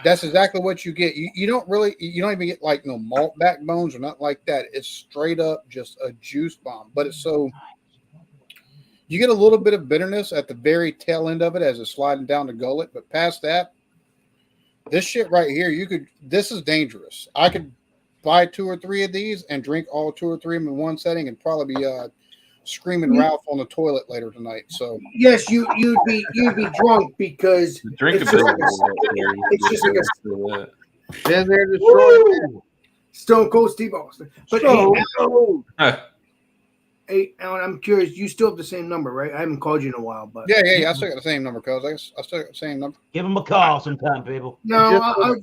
that's exactly what you get. You don't even get like no malt backbones or nothing like that. It's straight up just a juice bomb. But it's so You get a little bit of bitterness at the very tail end of it as it's sliding down the gullet, but past that, this shit right here, this is dangerous. I could buy 2 or 3 of these and drink all 2 or 3 of them in one setting and probably be screaming Ralph on the toilet later tonight. So yes, you'd be drunk because Drink a it's bit. just like a Then they're destroying. Stone Cold Steve Austin. But hey, Alan, I'm curious. You still have the same number, right? I haven't called you in a while, but yeah. I still got the same number, cuz I still got the same number. Give him a call sometime, people. no, I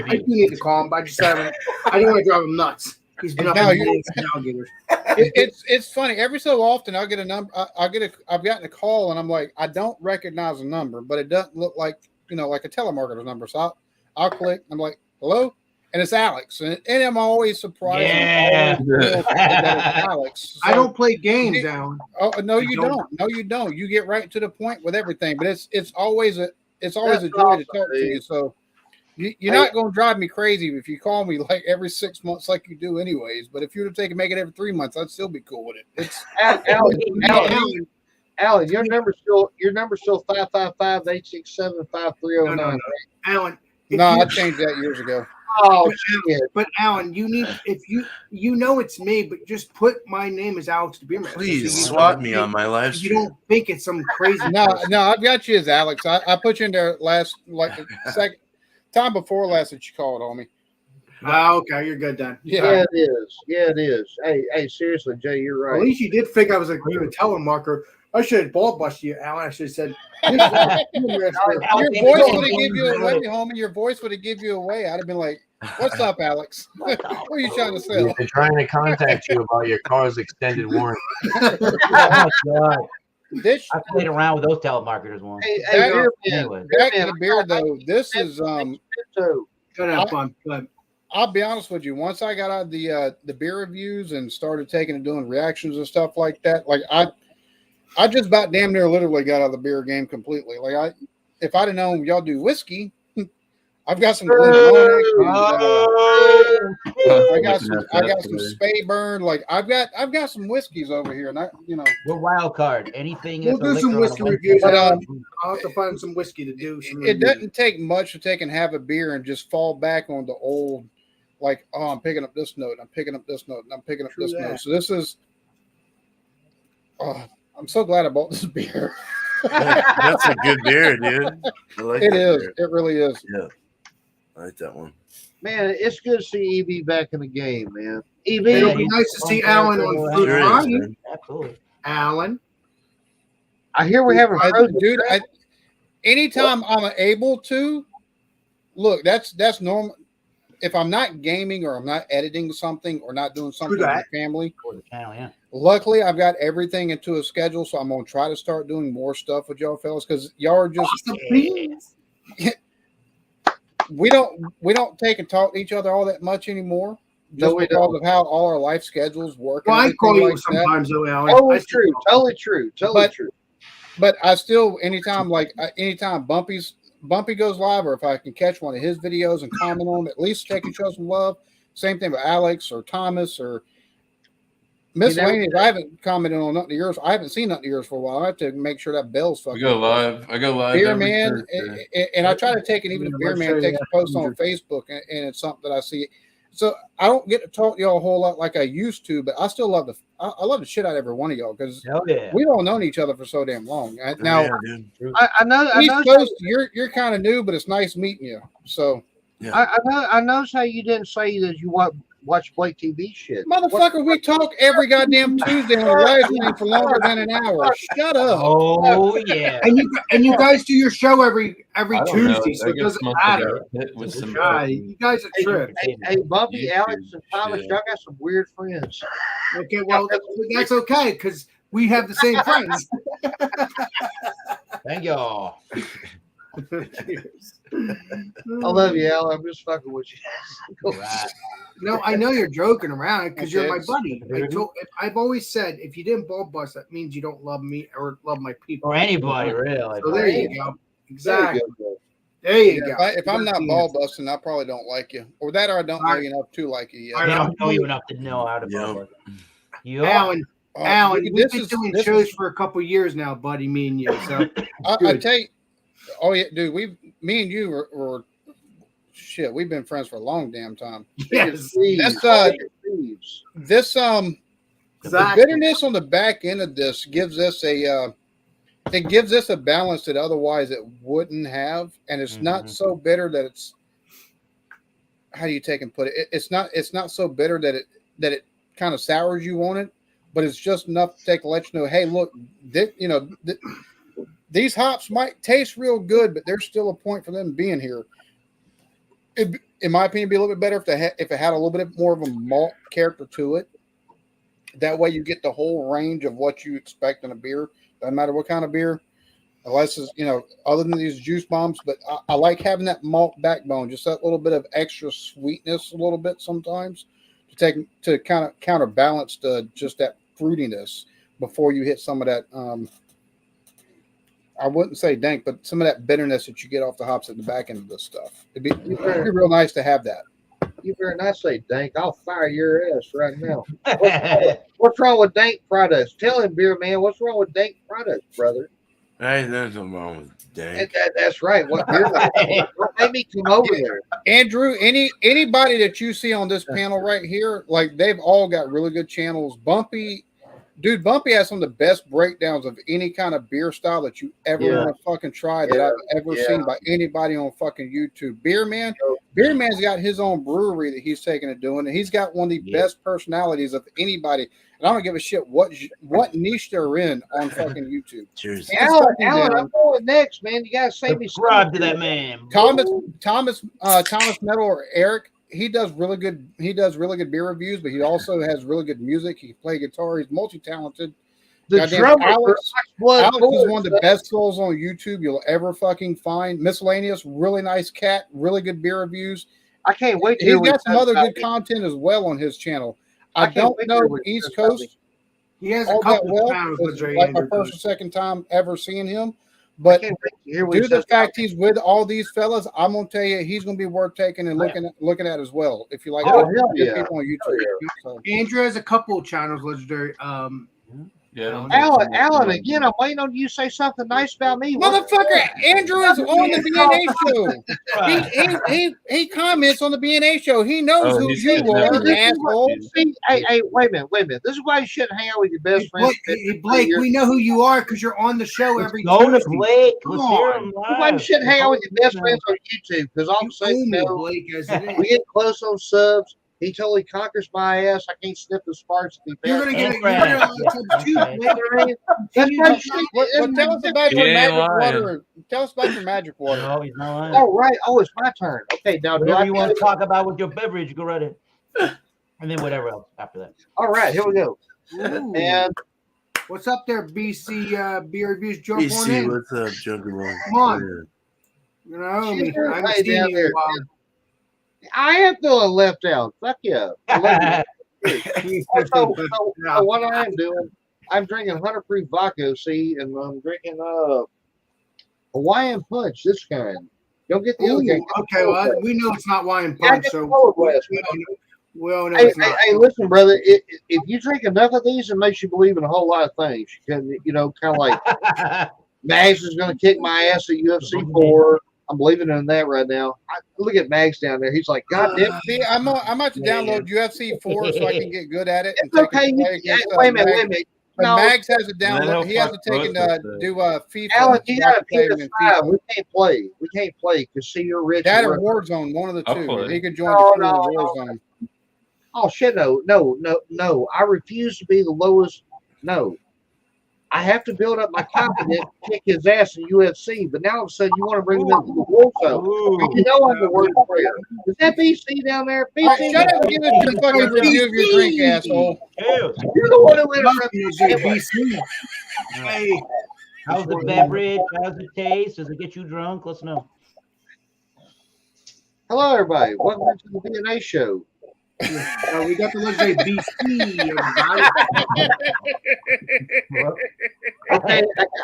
do need to call him, but I just haven't. I don't want to drive him nuts. He's been up No, in the alligators. It's funny. Every so often, I'll get a number. I've gotten a call, and I'm like, I don't recognize the number, but it doesn't look like like a telemarketer's number. So I'll click. I'm like, hello, and it's Alex, and I'm always surprised. Yeah. That it's Alex. I don't play games, Alan. Oh no, you don't. No, you don't. You get right to the point with everything. But it's always a joy to talk to you. So. You're not going to drive me crazy if you call me like every 6 months, like you do, anyways. But if you were to make it every 3 months, I'd still be cool with it. It's Alan, your number's still 555-867-5309. Right? Alan. No, I changed that years ago. Oh shit! But Alan, you need if you know it's me, but just put my name as Alex the Beer Master. Please swat me on my live You stream. don't think it's some crazy. No, I've got you as Alex. I put you in there second time before last that you called on me. Oh, okay, you're good then. Yeah, it is. Yeah, it is. Hey, seriously, Jay, you're right. At least you did think I was a telemarker. I should have ball busted you, Alan. I should have said, your voice would have given you away, homie. Your voice would have given you away. I'd have been like, "What's up, Alex? What are you trying to sell?" They're trying to contact you about your car's extended warranty. Oh, God. This I played around with those telemarketers once. Anyway. back to the beer though. This is Gotta have fun. But I'll be honest with you. Once I got out of the beer reviews and started doing reactions and stuff like that, like I just about damn near literally got out of the beer game completely. Like if I'd have known y'all do whiskey, I've got some. I got some Speyburn. Like I've got some whiskeys over here, and We're wild card. Anything. we'll do some whiskey reviews. I'll have to find some whiskey to do. It doesn't take much to take and have a beer and just fall back on the old, like, oh, I'm picking up this note, I'm picking up this note, and I'm picking up this note. So this is. Oh, I'm so glad I bought this beer. That's a good beer, dude. I like it that is. beer. It really is. Yeah, I like that one. Man, it's good to see EV back in the game, man. EV, It'll be nice to see Alan on Fruit Sure is, Friday. man. Absolutely. Alan. I hear we're having Dude, anytime I'm able to, look, that's normal. If I'm not gaming or I'm not editing something or not doing something with my family, For the channel, yeah. luckily I've got everything into a schedule, so I'm gonna try to start doing more stuff with y'all fellas because y'all are just we don't take and talk to each other all that much anymore. Just because of how all our life schedules work. Well, I call you like sometimes, though, Alan. Totally true. But I still, anytime Bumpy goes live, or if I can catch one of his videos and comment on it, at least take and show some love. Same thing with Alex or Thomas or Miscellaneous. I haven't commented on nothing of yours. I haven't seen nothing of yours for a while. I have to make sure that bell's fucking. I go live. Beer every Man, Thursday. and I try to take it, even if Beer Man takes a post on Facebook and it's something that I see. So I don't get to talk to y'all a whole lot like I used to, but I still love I love the shit out of every one of y'all because we've all known each other for so damn long. Now, I know. You're kind of new, but it's nice meeting you. So I noticed how you didn't say that you watch Blake TV shit. Motherfucker, we talk every goddamn Tuesday on the live stream for longer than an hour. Shut up. Oh yeah. And you guys do your show every Tuesday, so I it guess doesn't most matter. of it hit with some You guys are tripped. Hey, Bumpy, Alex, and Thomas, y'all got some weird friends. Okay, well that's okay because we have the same friends. Thank y'all. I love you, Al. I'm just fucking with you. No, I know you're joking around because you're my buddy. I've always said if you didn't ball bust, that means you don't love me or love my people or anybody really. So there you go. Exactly. There you go. If I'm not ball busting, I probably don't like you, or that, or I don't know you enough to like you yet. I don't know you enough to know how to ball bust. Alan, Alan, we've this been is doing this shows is, for a couple years now, buddy. Me and you. So I good. tell you, oh yeah, dude, me and you were shit. We've been friends for a long damn time. Yes. This the Exactly. bitterness on the back end of this gives us a it gives us a balance that otherwise it wouldn't have, and it's not so bitter that it's, how do you take and put it? It's not so bitter that it kind of sours you on it, but it's just enough to let you know, hey, look, these hops might taste real good, but there's still a point for them being here. In my opinion, it'd be a little bit better if it had a little bit more of a malt character to it. That way, you get the whole range of what you expect in a beer. Doesn't matter what kind of beer, unless it's, other than these juice bombs. But I like having that malt backbone, just that little bit of extra sweetness, a little bit sometimes, to kind of counterbalance just that fruitiness before you hit some of that. I wouldn't say dank, but some of that bitterness that you get off the hops at the back end of this stuff. It'd be real nice to have that. You better not say dank. I'll fire your ass right now. What's wrong with dank products? Tell him, beer man, what's wrong with dank products, brother? Hey, there's nothing wrong with dank. That's right. What beer? Don't make me come over there. Andrew, anybody that you see on this panel right here, like they've all got really good channels. Bumpy has some of the best breakdowns of any kind of beer style that you ever want to fucking try that I've ever seen by anybody on fucking YouTube. Beer Man's got his own brewery that he's taking and doing, and he's got one of the best personalities of anybody. And I don't give a shit what niche they're in on fucking YouTube. Cheers. Alan, I'm going next, man. You gotta save me. Subscribe to that man. Thomas Metal or Eric. He does really good beer reviews, but he also has really good music. He can play guitar. He's multi-talented. The drummer Alex is one of the best souls on YouTube you'll ever fucking find. Miscellaneous, really nice cat, really good beer reviews. I can't wait to hear. He's got some other good content as well on his channel. I don't know East Coast. He has all a couple that well. channels. It's like my first or second time ever seeing him. But due to the fact he's with all these fellas, I'm gonna tell you he's gonna be worth taking and looking at as well. If you like, people on YouTube. So. Andrew has a couple channels. Legendary. Alan, again, I'm waiting on you to say something nice about me. Motherfucker, Andrew is on the BNA show. He comments on the BNA show. He knows who you are, asshole. Hey, wait a minute. This is why you shouldn't hang out with your best friend. Blake, we know who you are because you're on the show every Tuesday. Blake. Let's hear him live. This is why you shouldn't hang out with your best friends on YouTube because all of a sudden, we get close on subs. He totally conquers my ass. I can't sniff the sparks. You're gonna get Tell us about your magic water. Tell us about your magic water. No, he's not lying. Oh, right. Oh, it's my turn. Okay, now whatever you want to talk about with your beverage, go right ahead. And then whatever else after that. All right, here we go. And what's up there, BC beer reviews? Jump BC, on in. what's up, Junkie? Come on. You know, I haven't seen you in a while. I am feeling left out. Fuck yeah. So what I am doing, I'm drinking 100 proof vodka, see, and I'm drinking Hawaiian Punch, this kind. Don't get the other kind. Okay, well, we know it's not Hawaiian Punch, so we all know it's not. Hey, listen, brother, if you drink enough of these, it makes you believe in a whole lot of things. You can, kind of like, Mags is going to kick my ass at UFC 4. I'm believing in that right now. Look at Mags down there. He's like, God damn. See, I'm about to download UFC 4 so I can get good at it. It's okay. Wait a minute. No, Mags has it downloaded. He has to take and do FIFA. Alan, you got a PS5. We can't play. We can't play because see, you're rich. That or Warzone, one of the two. He could join the Warzone. Oh shit! No. I refuse to be the lowest. No. I have to build up my confidence to kick his ass in UFC, but now all of a sudden you want to bring him into the war zone. You know I'm the worst player. Is that BC down there? BC, shut up and give us your fucking review of your drink, asshole. You're the one who interrupted BC. Hey, how's the beverage? How's the taste? Does it get you drunk? Let's know. Hello, everybody. Welcome to the BNA show. We got the legendary BC. Okay,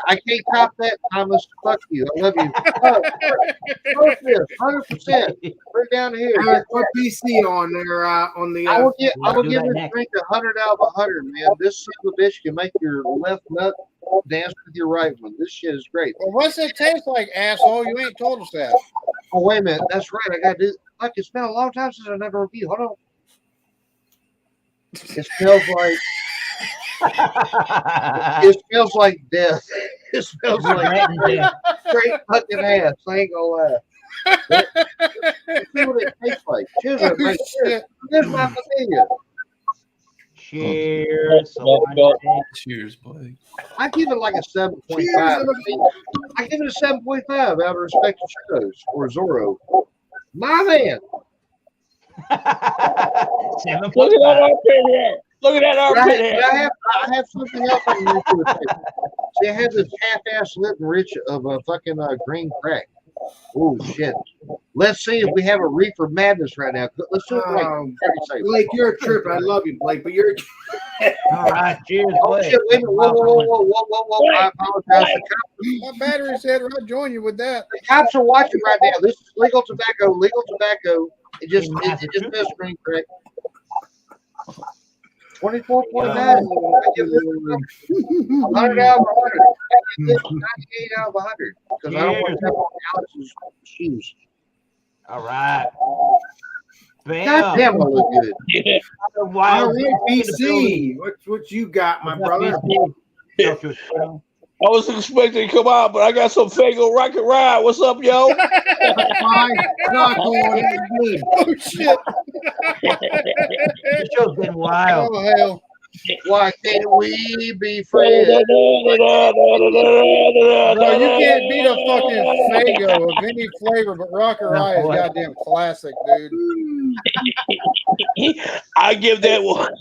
I can't top that, Thomas. Fuck you. I love you. Both this, 100%. Put it down here. Eric, put BC on there on the. I will We'll do give that this next. drink 100 out of 100, man. This son of a bitch can make your left nut dance with your right one. This shit is great. Well, what's it taste like, asshole? You ain't told us that. Oh, wait a minute. That's right. I got to do. Fuck, it's been a long time since I've never reviewed. Hold on. It smells like. It smells like death. It smells like straight fucking ass. I ain't gonna lie. Let's see what it tastes like. Cheers, everybody. Cheers. Here's my familia. Cheers. Cheers, boy. I give it like a 7.5. I give it a 7.5 out of respect to Churros or Zorro. My man. 7.5. Look at that armpit here. Look at that armpit here. I have something else I can do to it. See, I have this half-ass lip rich of a fucking green crack. Oh shit! Let's see if we have a reefer madness right now. Let's do it like 30 seconds. Blake, you're a trip. I love you, Blake, but you're. All right, cheers, Oh Blake. shit! Wait a minute! Whoa! I apologize. My battery said I'll join you with that. The cops are watching right now. This is legal tobacco. Legal tobacco. It just missed green crack. 24.9. I give this 100 out of 100. I give this 98 out of 100 because I don't want to have on Alex's shoes. All right. Bam. God damn, I look good. All right, BC. What you got, my brother? I was expecting to come out, but I got some Fago Rocket Ride. What's up, yo? Fine. Not going. Good. Oh shit! The show's been wild. Oh hell! Why can't we be friends? No, you can't beat a fucking Fago of any flavor, but Rocker Rye is goddamn classic, dude. I give that one.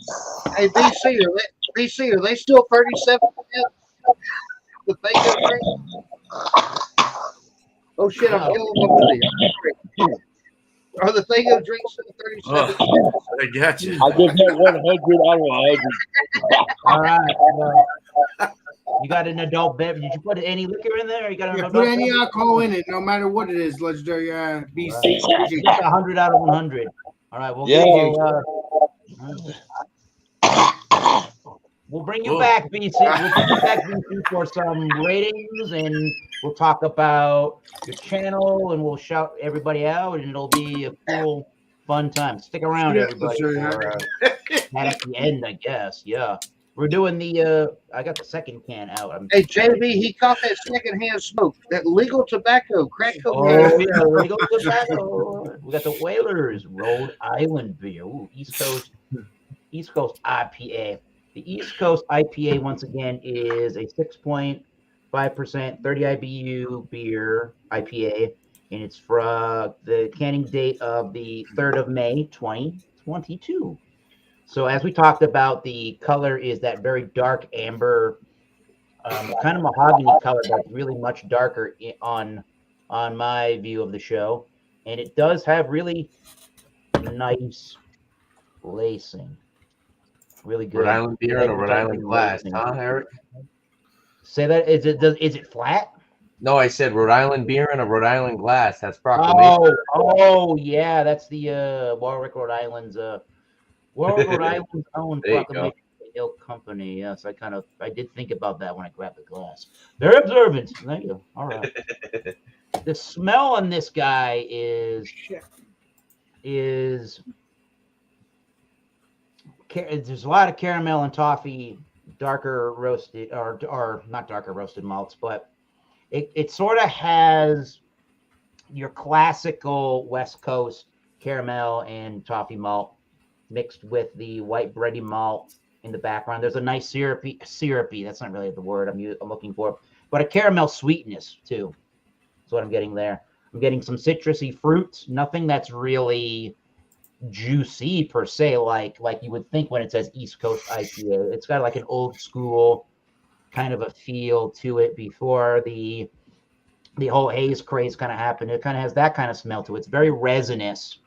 Hey, BC, are they still 37%? The Fago drink? Oh shit, I'm killing my buddy. Are the Fago drinks still 37%? I got you. I give that 100 out of 100. All right. You got an adult beverage. Did you put any liquor in there? Or you got an adult Put any beverage? alcohol in it, no matter what it is. Legendary BC. Just 100 out of 100. All right. We'll Yeah. give you. We'll bring you back, BC. We'll bring you back, BC, for some ratings, and we'll talk about your channel, and we'll shout everybody out, and it'll be a cool, fun time. Stick around, everybody. For, at the end, I guess. Yeah, we're doing the. I got the second can out. Hey, JB, he caught that secondhand smoke. That legal tobacco, crack cocaine. Oh yeah, legal tobacco. We got the Whalers Rhode Island beer. Ooh, East Coast IPA. The East Coast IPA, once again, is a 6.5%, 30 IBU beer IPA, and it's from the canning date of the 3rd of May, 2022. So as we talked about, the color is that very dark amber, kind of mahogany color, but really much darker on my view of the show. And it does have really nice lacing. Really good. Rhode Island beer in a Rhode Island glass, huh, Eric? Say that. Is it flat? No, I said Rhode Island beer in a Rhode Island glass. That's proclamation. Oh, yeah. That's the Warwick, Rhode Island's Warwick, Rhode Island's own proclamation ale company. Yes, I did think about that when I grabbed the glass. Very observant. Thank you. All right. The smell on this guy is there's a lot of caramel and toffee, darker roasted or not darker roasted malts, but it sort of has your classical West Coast caramel and toffee malt mixed with the white bready malt in the background. There's a nice syrupy. That's not really the word I'm looking for, but a caramel sweetness too. That's what I'm getting there. I'm getting some citrusy fruits. Nothing that's really juicy per se, like you would think when it says East Coast IPA. It's got like an old school kind of a feel to it before the whole haze craze kind of happened. It kind of has that kind of smell to it. It's very resinous.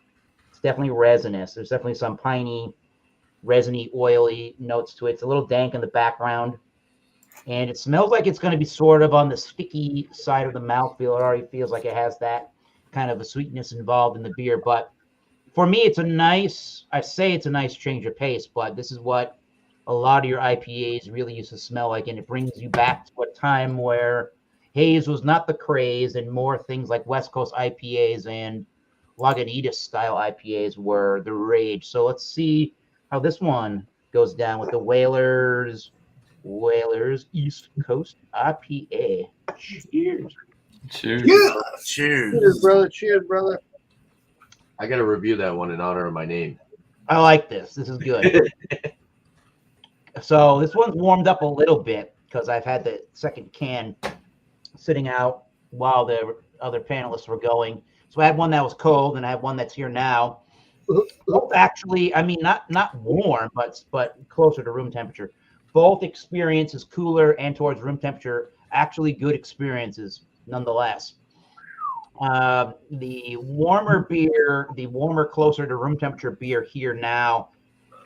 It's definitely resinous. There's definitely some piney, resiny, oily notes to it. It's a little dank in the background. And it smells like it's going to be sort of on the sticky side of the mouthfeel. It already feels like it has that kind of a sweetness involved in the beer. But for me, it's a nice change of pace, but this is what a lot of your IPAs really used to smell like. And it brings you back to a time where haze was not the craze and more things like West Coast IPAs and Lagunitas style IPAs were the rage. So let's see how this one goes down with the Whalers East Coast IPA. Cheers. Cheers. Yeah. Cheers, brother. Cheers, brother. I got to review that one in honor of my name. I like this. This is good. So this one's warmed up a little bit because I've had the second can sitting out while the other panelists were going. So I had one that was cold, and I have one that's here now. Both actually, I mean, not warm, but closer to room temperature. Both experiences, cooler and towards room temperature, actually good experiences nonetheless. The warmer beer, the warmer, closer to room temperature beer here now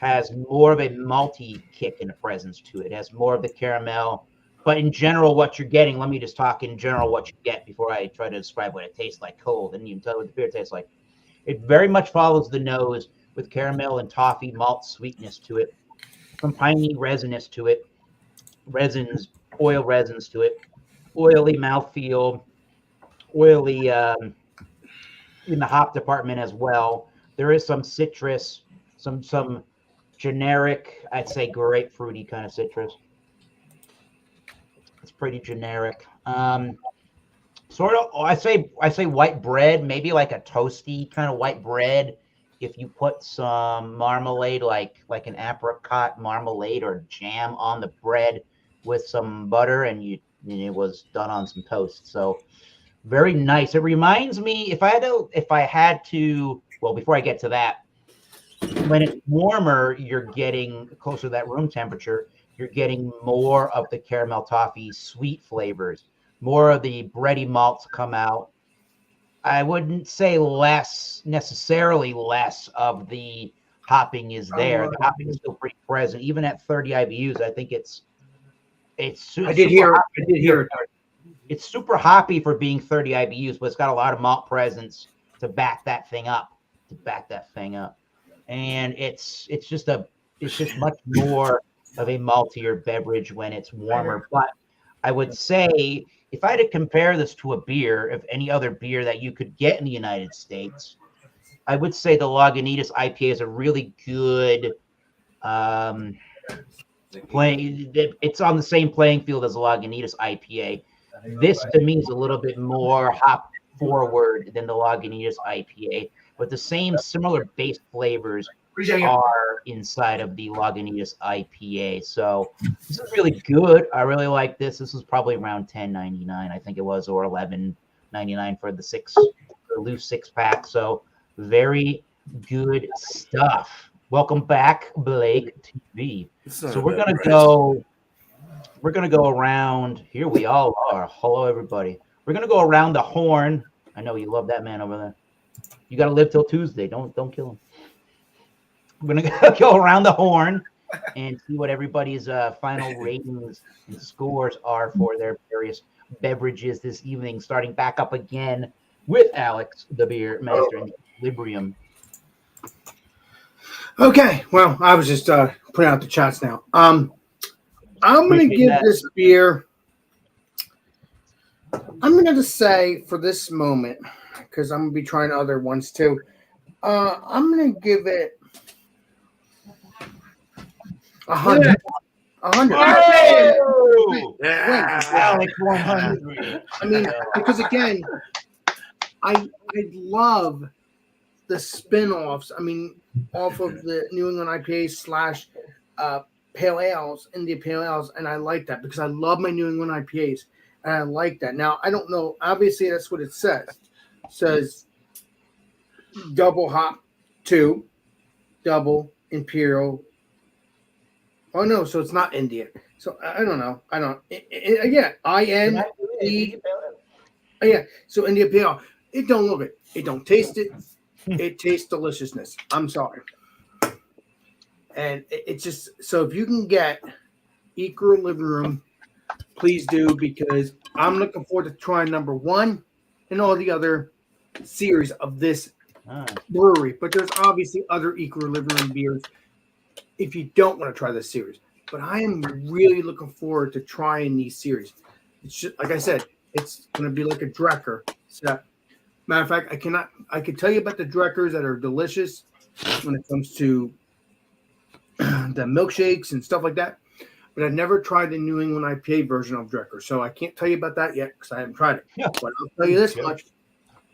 has more of a malty kick and a presence to it. It has more of the caramel. But in general, what you're getting, let me just talk in general what you get before I try to describe what it tastes like cold. And you can tell what the beer tastes like. It very much follows the nose with caramel and toffee malt sweetness to it, some piney resinous to it, oil resins to it, oily mouthfeel, oily in the hop department as well. There is some citrus, some generic, I'd say grapefruity kind of citrus. It's pretty generic. Sort of, I say white bread, maybe like a toasty kind of white bread. If you put some marmalade, like an apricot marmalade or jam on the bread with some butter, and it was done on some toast. So very nice. It reminds me, if I had to, well, before I get to that, when it's warmer, you're getting closer to that room temperature. You're getting more of the caramel toffee sweet flavors. More of the bready malts come out. I wouldn't say necessarily less of the hopping is there. The hopping is still pretty present. Even at 30 IBUs, I think it's I did hear it. It's super hoppy for being 30 IBUs, but it's got a lot of malt presence to back that thing up. And it's just much more of a maltier beverage when it's warmer. But I would say, if I had to compare this to a beer, of any other beer that you could get in the United States, I would say the Lagunitas IPA is a really good playing. It's on the same playing field as the Lagunitas IPA. This to me is a little bit more hop forward than the Lagunitas IPA, but the same similar base flavors are inside of the Lagunitas IPA. So this is really good. I really like this. This was probably around $10.99, I think it was, or $11.99 for the loose 6-pack. So very good stuff. Welcome back, Blake TV. So we're gonna go around. Here we all are. Hello, everybody. We're gonna go around the horn. I know you love that man over there. You got to live till Tuesday. Don't kill him. We're gonna go around the horn and see what everybody's final ratings and scores are for their various beverages this evening. Starting back up again with Alex, the beer master, and Equilibrium. Okay, well, I was just putting out the chats now. I'm going to give this beer, I'm going to say for this moment, because I'm going to be trying other ones too, I'm going to give it 100. 100. Oh! Alex 100. I mean, because again, I love the spin-offs. I mean, off of the New England IPAs / Pale Ales, India Pale Ales, and I like that because I love my New England IPAs, and I like that. Now, I don't know. Obviously, that's what it says. It says double hop 2, double imperial. Oh, no, so it's not India. So I don't know. Yeah, IND. Yeah, so India Pale. It don't look it. It don't taste it. It tastes deliciousness. I'm sorry. And it's just, so if you can get Equilibrium please do, because I'm looking forward to trying number 1 and all the other series of this brewery. But there's obviously other equilibrium beers if you don't want to try this series. But I am really looking forward to trying these series. It's just, like I said, it's going to be like a Drecker. So, matter of fact, I can tell you about the Dreckers that are delicious when it comes to the milkshakes and stuff like that. But I've never tried the New England IPA version of Drecker. So I can't tell you about that yet because I haven't tried it. Yeah. But I'll tell you this much.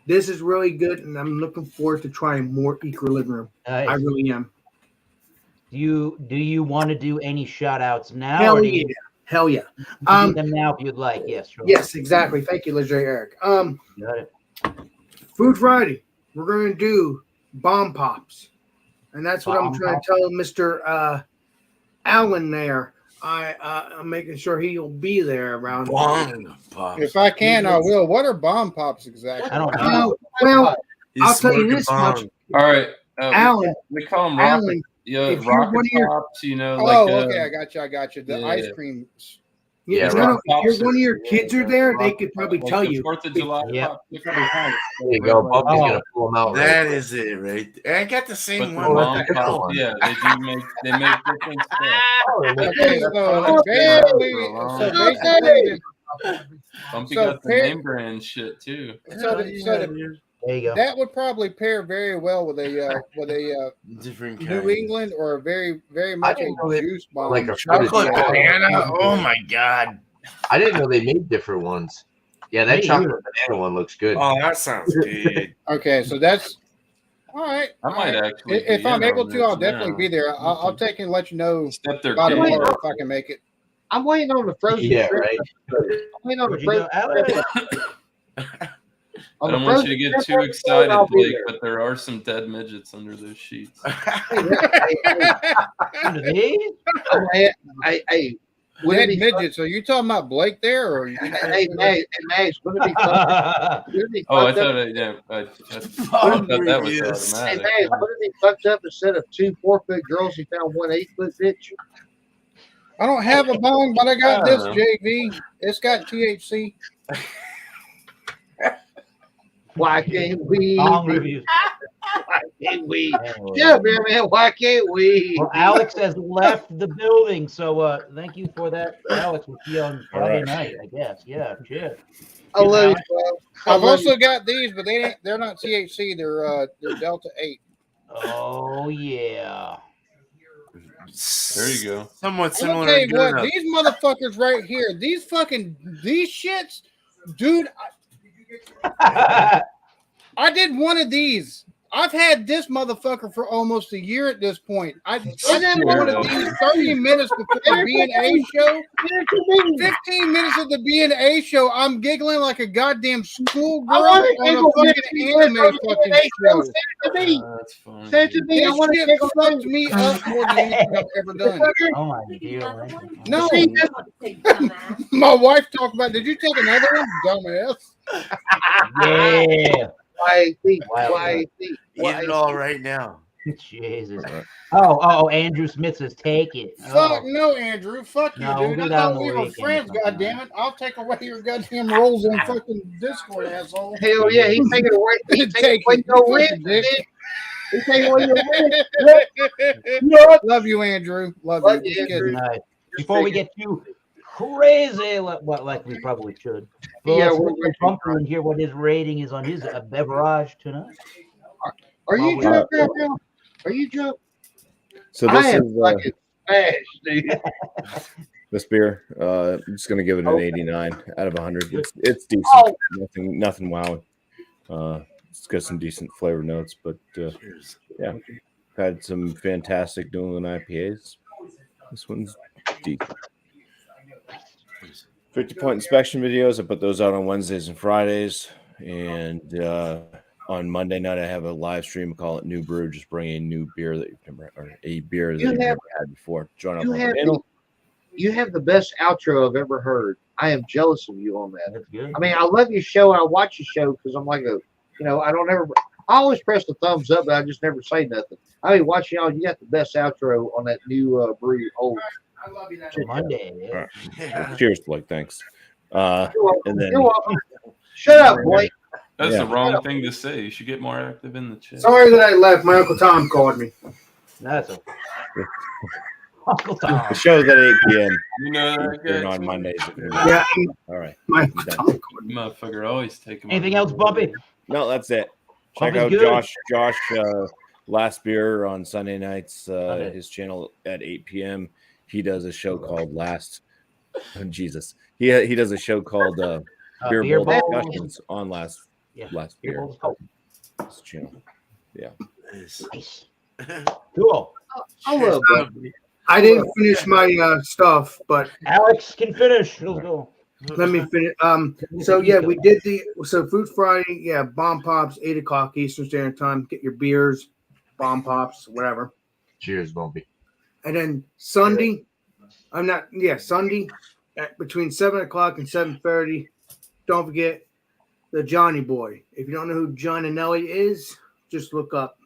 This is really good, and I'm looking forward to trying more equilibrium. Nice. I really am. Do you want to do any shout outs now? Hell yeah. Hell yeah. Do them now if you'd like. Yes. Sure. Yes, exactly. Thank you, Leger Eric. Got it. Food Friday. We're going to do bomb pops. And that's what I'm trying to tell Mr. Allen there. I'm making sure he'll be there around. Bomb pops. If I can, I will. What are bomb pops exactly? I don't know. Well, I'll tell you this much. All right. Alan. We call them Alan. rocket pops, you know. Okay, I got you. The ice cream. Yeah, if one of your kids are there, they could probably tell you. 4th of July. There you go. Bobby's gonna pull them out. That is it, right there. I got the same one. Yeah, they make different stuff. Okay, Bumpy got the name brand shit too. There you go. That would probably pair very well with a different New England or very much a juice bomb. Like a chocolate banana. Oh my god! I didn't know they made different ones. Yeah, that chocolate banana one looks good. Oh, that sounds good. Okay, so that's all right. I might actually. If I'm able to, I'll definitely be there. I'll take and let you know about tomorrow if I can make it. I'm waiting on the frozen. Yeah, right. I'm waiting on the frozen. I don't want you to get too excited, Blake, but there are some dead midgets under those sheets. Dead midgets. Are you talking about Blake there, or? Hey, Max, wouldn't it be fun? Oh, I thought that was automatic. Hey, Max, wouldn't it be fucked up instead of 2 4-foot girls, he found 1 8-foot bitch? I don't have a bone, but I got this, JV. It's got THC. Why can't we? Reviews. Why can't we? Yeah, man. Why can't we? Well, Alex has left the building, so thank you for that, Alex. We'll see you on Friday night, I guess. Yeah, cheers. I love you, I've also got these, but they're not THC. They're Delta 8. Oh yeah. There you go. Somewhat similar. I'll tell you what, these motherfuckers right here, these shits, dude. I did one of these. I've had this motherfucker for almost a year at this point. I did one of these 30 minutes before the B&A show. 15 minutes of the B&A show. I'm giggling like a goddamn schoolgirl on a fucking anime fucking show. That's funny. Say it to me. I want to shit fucked me up more than anything I've ever done. Oh my dear. No. My wife talked about, did you take another one, dumbass? Yeah. Why? Eat it all right now. Jesus. Oh, Andrew Smith says take it. Fuck no, Andrew. Fuck you, dude. I thought we were friends, goddammit. I'll take away your goddamn rolls on fucking Discord, asshole. Hell yeah, he's taking away. He's taking away your rent, dick. He's taking away your rent. Love you, Andrew. Love you. Andrew. Nice. Before we get too crazy, like we probably should. Well, we're Bunker and hear what his rating is on his beverage tonight. Are you drunk right now? Are you drunk? So this is fucking smashed, dude. this beer. I'm just gonna give it an 89 out of 100. It's decent. Nothing wow. It's got some decent flavor notes, but yeah, had some fantastic New England IPAs. This one's decent. 50-point inspection videos. I put those out on Wednesdays and Fridays, and on Monday night I have a live stream. I call it New Brew. Just bring a new beer that you've never, or a beer that you've never had before. Join up on the panel. You have the best outro I've ever heard. I am jealous of you on that. That's good. I mean, I love your show and I watch your show because I'm like I always press the thumbs up, but I just never say nothing. I mean, watching y'all, you got the best outro on that new Brew. I love you. That Monday. All right. Yeah. Cheers, Blake. Thanks. And then You're welcome. Shut up, Blake. That's Yeah. the wrong thing to say. You should get more active in the chat. Sorry that I left. My Uncle Tom called me. That's a Uncle Tom. the show's at 8 p.m. You know that Eastern guy on too? Mondays. Yeah, All right. my I'm Uncle done. Tom called me. Motherfucker always taking. Anything else, Bumpy? No, that's it. Check Bumpy's out good. Josh Last Beer on Sunday nights. Okay. His channel at 8 p.m. He does a show called Last. Oh, Jesus. He does a show called Beer Beer Bowl Bowl. Discussions on Last Beer. Bowl's cool. His channel. Yeah. Nice. Cool. I love that. I didn't finish my stuff, but Alex can finish. Let's go. let me finish. So yeah, we did Food Friday. Yeah, Bomb Pops, 8 o'clock Eastern Standard Time. Get your beers, Bomb Pops, whatever. Cheers, Bumpy. And then Sunday, Sunday at between 7 o'clock and 7:30. Don't forget the Johnny Boy. If you don't know who John and Nelly is, just look up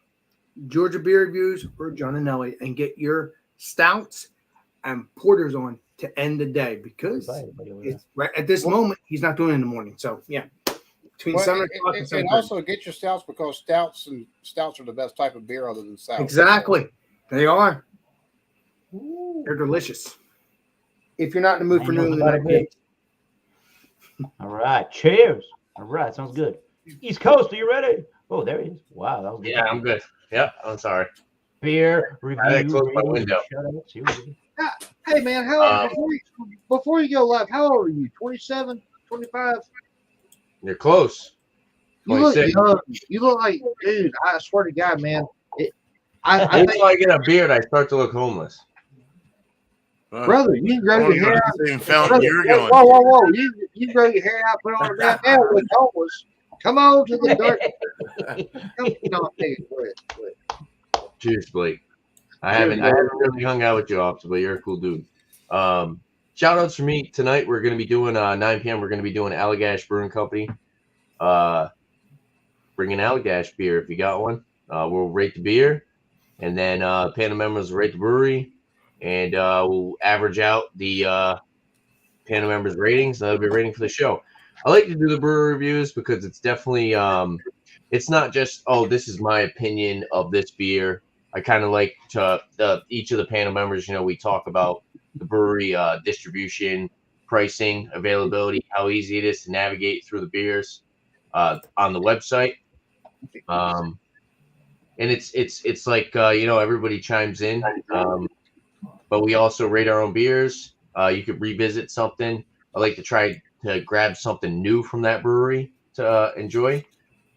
Georgia Beer Reviews or John and Nelly and get your stouts and porters on to end the day because it's right at this moment he's not doing it in the morning. So yeah, between 7 o'clock and 7:30. And also get your stouts because stouts are the best type of beer other than sour. Exactly, they are. They're delicious. If you're not in the mood for New England IPAs. All right. Cheers. All right. Sounds good. East Coast, are you ready? Oh, there he is. Wow, that was good. Yeah, I'm good. Yeah, I'm sorry. Beer review. I closed my window. Hey, man, how before you go live, how old are you? 27, 25? You're close. You look 26. young. You look like, dude, I swear to God, man. I Until I get a beard, I start to look homeless. Brother, you can grow your hair out. Fountain you're going. Whoa. You grow your hair out, put on a bandana with homeless. Come on to the dark. Come on, Cheers, Blake. I haven't really hung out with you often, but you're a cool dude. Shout outs for me tonight. We're going to be doing 9 p.m. We're going to be doing Allagash Brewing Company. Bring an Allagash beer if you got one. We'll rate the beer, and then panel members will rate the brewery, and we'll average out the panel members' ratings. That'll be a rating for the show. I like to do the brewery reviews because it's definitely it's not just, oh, this is my opinion of this beer. I kind of like to each of the panel members, we talk about the brewery distribution, pricing, availability, how easy it is to navigate through the beers on the website. And it's like everybody chimes in, but we also rate our own beers. You could revisit something. I like to try to grab something new from that brewery to enjoy.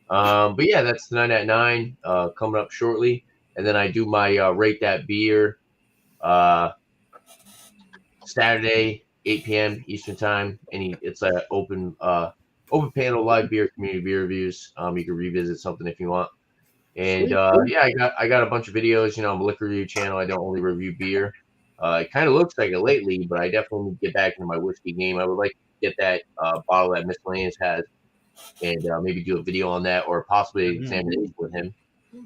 But yeah, that's tonight at 9 coming up shortly. And then I do my rate that beer Saturday, 8 p.m. Eastern time. It's an open panel live beer community beer reviews. You can revisit something if you want. And yeah, I got a bunch of videos. I'm a liquor review channel. I don't only review beer. It kind of looks like it lately, but I definitely need to get back into my whiskey game. I would like to get that bottle that Miscellaneous has and maybe do a video on that or possibly an examination with him.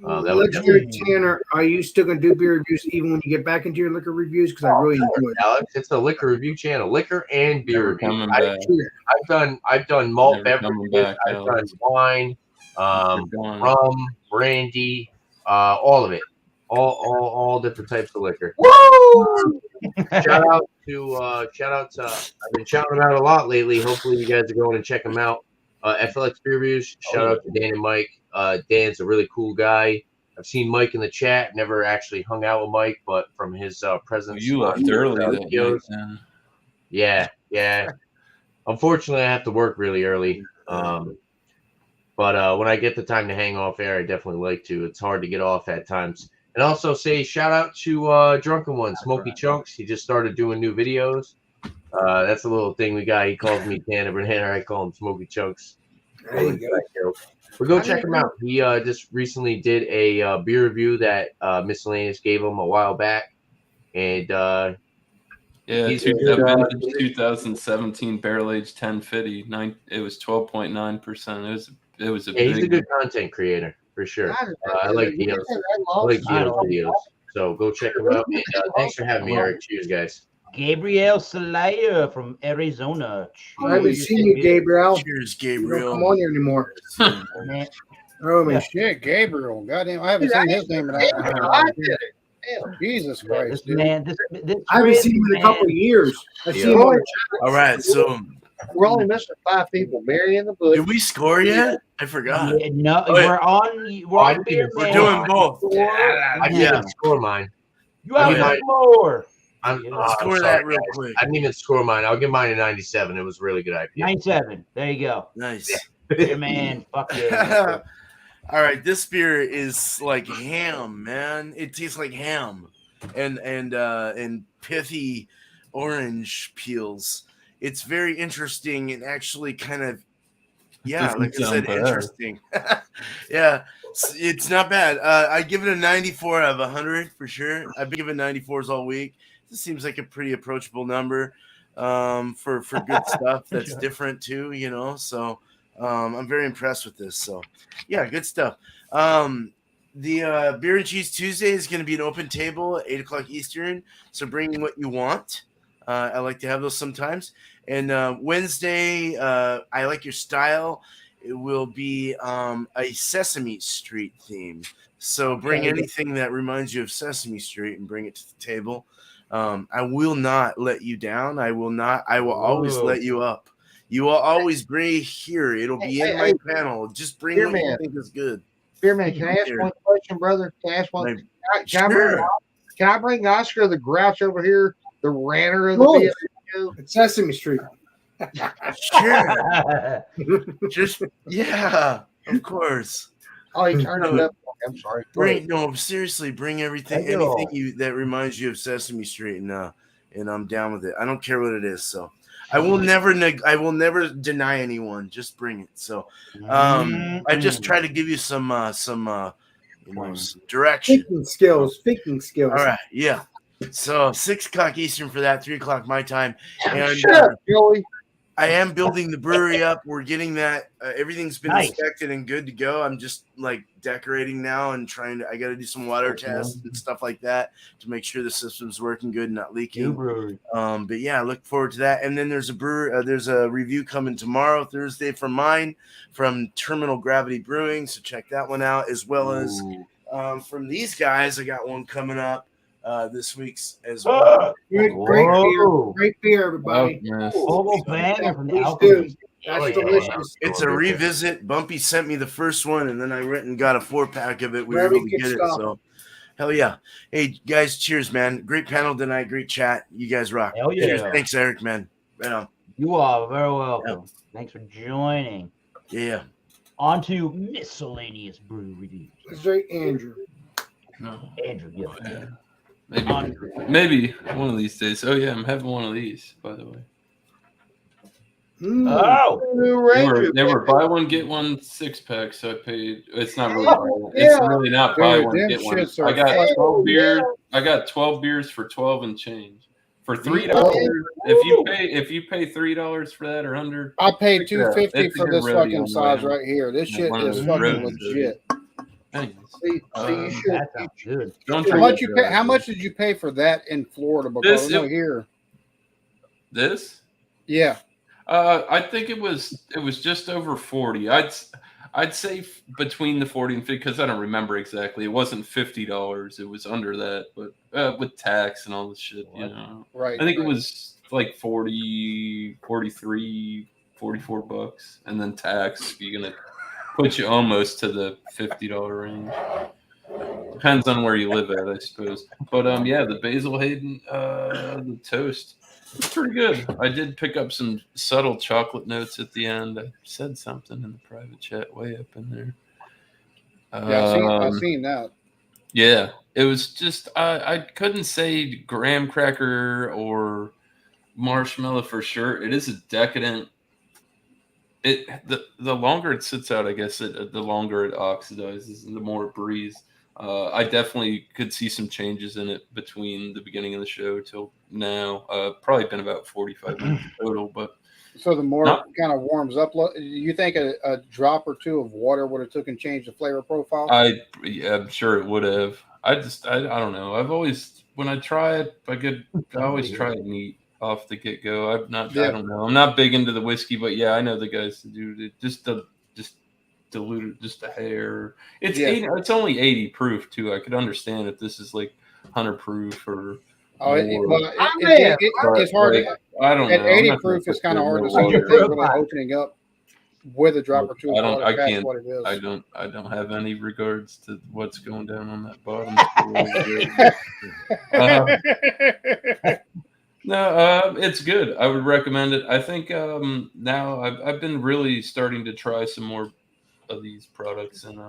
Legendary Tanner, are you still going to do beer reviews even when you get back into your liquor reviews? Because I really enjoy it. Alex, it's a liquor review channel, liquor and beer review. I've done malt beverages, I've done wine, rum, brandy, all of it, all different types of liquor. Woo! Shout out to I've been shouting them out a lot lately. Hopefully you guys are going and check them out. FLX Beer Reviews. Shout out to Dan and Mike. Dan's a really cool guy. I've seen Mike in the chat. Never actually hung out with Mike, but from his presence, you left early that videos, night, yeah. Unfortunately, I have to work really early. But when I get the time to hang off air, I definitely like to. It's hard to get off at times. And also say shout out to Drunken One, Smoky Chunks. He just started doing new videos. That's a little thing we got. He calls me Tanner Banana. I call him Smoky Chunks. But go check him out. He just recently did a beer review that Miscellaneous gave him a while back. And vintage 2017 barrel aged 1050. It was 12.9%. It was he's a good content creator for sure. I like Dino's videos. So go check him out. And thanks for having me, Eric. Cheers, guys. Gabriel Salaya from Arizona. I haven't seen you, Gabriel. Cheers, You don't Gabriel. come on here anymore. Man, Oh, man. Shit, Gabriel. Goddamn, I haven't seen his name in I did it. Damn. Jesus this Christ, dude. man, this I haven't crazy seen him in a couple of man. years. I see Yeah. him on All right, so We're only missing 5 people. Mary in the bush. did we score yet? I forgot. Yeah, no, Oh, yeah. we're on. We're Oh, I on didn't beer, even- We're man. doing both. I didn't Yeah. even score mine. You have I mean, the floor. I'm Score sorry, that real guys. quick. I didn't even score mine. I'll give mine a 97. It was a really good IPA. 97. There you go. Nice. Yeah, man. Fuck yeah. All right, this beer is like ham, man. It tastes like ham and pithy orange peels. It's very interesting and actually kind of Doesn't like I sound said, bad. interesting. Yeah, it's not bad. I give it a 94 out of 100 for sure. I've been giving 94s all week. This seems like a pretty approachable number for good stuff that's different too, you know. So I'm very impressed with this. So yeah, good stuff. The Beer and Cheese Tuesday is going to be an open table at 8:00 Eastern. So bring what you want. I like to have those sometimes. And Wednesday, I like your style. It will be a Sesame Street theme. So bring anything that reminds you of Sesame Street and bring it to the table. I will not let you down. I will not. I will always let you up. You will always bring here. It'll be in my panel. Just bring Beer what you man. think is good. Beer man, can I ask Here. one question, brother? Can I ask one? Like, Can I bring Oscar the Grouch over here, the ranter of the Cool. BSU? It's Sesame Street. Sure. Just yeah, of course. Oh, he turned it up. I'm sorry. Go ahead. Seriously, bring everything, I know. anything that reminds you of Sesame Street, and I'm down with it. I don't care what it is. So I will never deny anyone. Just bring it. So I just try to give you some direction. Speaking skills. All right, yeah. So 6:00 Eastern for that, 3:00 my time, and Shut up, Joey. I am building the brewery up. We're getting that. Everything's been Nice. inspected and good to go. I'm just like decorating now and trying to. I got to do some water tests and stuff like that to make sure the system's working good and not leaking. But yeah, I look forward to that. And then there's a review coming tomorrow, Thursday, from mine from Terminal Gravity Brewing. So check that one out, as well as from these guys. I got one coming up this week's as well. Great beer, everybody. Total banger from the Please Alchemist. do. That's delicious. It's a revisit. Bumpy sent me the first one, and then I went and got a 4-pack of it. We were Very able to good get it. stuff. So, hell yeah. Hey, guys, cheers, man. Great panel tonight. Great chat. You guys rock. Hell yeah. Cheers. Thanks, Eric, man. Right on. You are very welcome. Thanks for joining. Yeah. On to Miscellaneous Brew Reviews. That's right, Andrew. No. Andrew, yeah. Maybe one of these days. Oh yeah, I'm having one of these, by the way. Oh, They were buy one get one 6-pack, so I paid. It's not really. It's really not buy one get one. I got 12 beers. I got 12 beers for 12 and change for $3. If you pay $3 for that or $100, I paid $250 it's a for good this rodeo fucking on size the way. right here. This shit One of is those fucking rodeo legit. Thanks. See, you should. that sounds good. How much did you pay for that in Florida? Because I know here. This? Yeah. I think it was just over 40. I'd say between the 40 and 50 because I don't remember exactly. It wasn't $50. It was under that, but with tax and all this shit, you know. Right. I think it was like 40, 43, 44 bucks, and then tax. You're gonna put you almost to the $50 range. Depends on where you live at, I suppose. But yeah, the Basil Hayden, the toast. It's pretty good. I did pick up some subtle chocolate notes at the end. I said something in the private chat way up in there. Yeah, I've seen that. Yeah, it was just I couldn't say graham cracker or marshmallow for sure. It is a decadent. The longer it sits out, I guess the longer it oxidizes and the more it breathes. I definitely could see some changes in it between the beginning of the show till now. Probably been about 45 minutes total, but so the more it kind of warms up, you think a drop or two of water would have took and changed the flavor profile? I'm sure it would have. I don't know. I've always when I try it, I always try it neat off the get go. I don't know. I'm not big into the whiskey, but yeah, I know the guys that do it. Just dilute it just a hair. It's 80, it's only 80 proof too. I could understand if this is like 100 proof or. It's hard. Like, I don't know. At 80 proof, it's kind of hard to see anything really opening up with a drop or two. I can't. What it is. I don't have any regards to what's going down on that bottom. No, it's good. I would recommend it. I think now I've been really starting to try some more of these products, and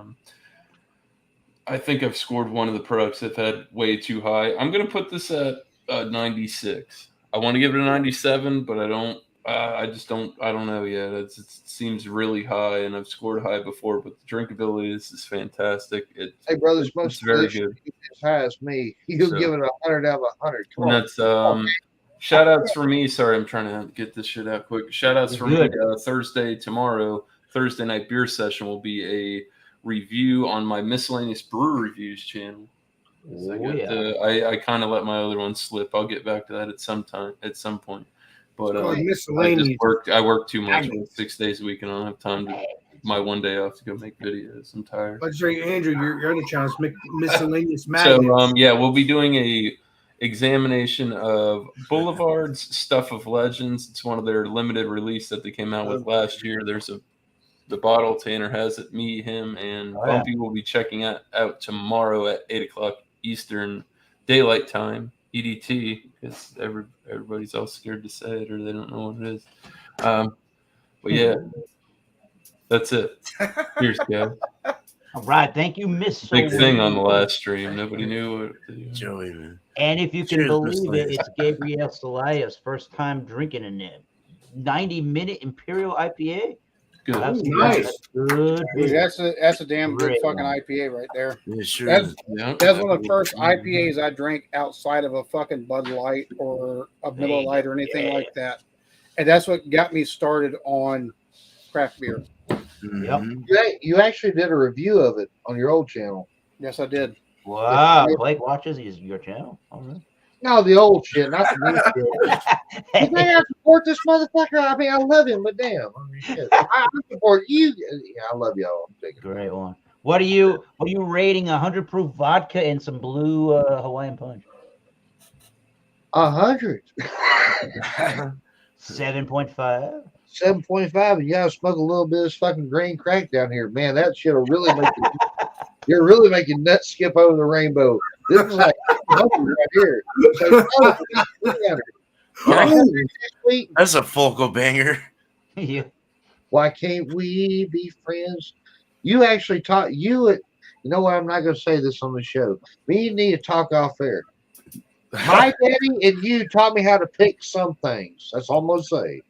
I think I've scored one of the products that had way too high. I'm going to put this at 96. I want to give it a 97, but I don't. I just don't. I don't know yet. It seems really high, and I've scored high before. But the drinkability, this is fantastic. Hey, brothers, it's very good. As high as me, you'll give it 100 out of 100. Come on. That's shout outs for me. Sorry, I'm trying to get this shit out quick. Shout outs for me. Thursday night beer session will be a review on my Miscellaneous Brew Reviews channel. I kind of let my other one slip. I'll get back to that at some point. But I work too much, 6 days a week, and I don't have time to my one day off to go make videos. I'm tired. But Andrew, your other channel is Miscellaneous Madness. So we'll be doing a examination of Boulevard's Stuff of Legends. It's one of their limited release that they came out with last year. There's the bottle Tanner has it. Me, him, and Bumpy will be checking out tomorrow at 8:00 Eastern Daylight Time, EDT, because everybody's all scared to say it or they don't know what it is. But yeah, that's it. Cheers, guys. All right, thank you, Miss. Big thing on the last stream. Nobody knew it. Joey, man. And if you can believe it, it's Gabriel Salaya's first time drinking a 90-minute Imperial IPA. Good. That's nice. That's good. That's a damn good fucking IPA right there. Yeah, sure. That's one of the first IPAs I drank outside of a fucking Bud Light or a Miller Lite or anything like that. And that's what got me started on craft beer. Mm-hmm. You actually did a review of it on your old channel. Yes, I did. Wow, Blake watches your channel. All right. No, the old shit, not the new shit. You think I support this motherfucker? I mean, I love him, but damn, I mean, shit. I support you. Yeah, I love y'all. I'm taking great one. What are you rating 100 proof vodka and some blue Hawaiian punch? 100. 7.5. 7.5, and you gotta smoke a little bit of this fucking green crack down here, man. That shit'll really make you. You're really making nuts skip over the rainbow. This is like right here. That's a Folco banger. Yeah. Why can't we be friends? You actually taught you it. You know what? I'm not going to say this on the show. Me and need to talk off air. My daddy and you taught me how to pick some things. That's all I'm going to say.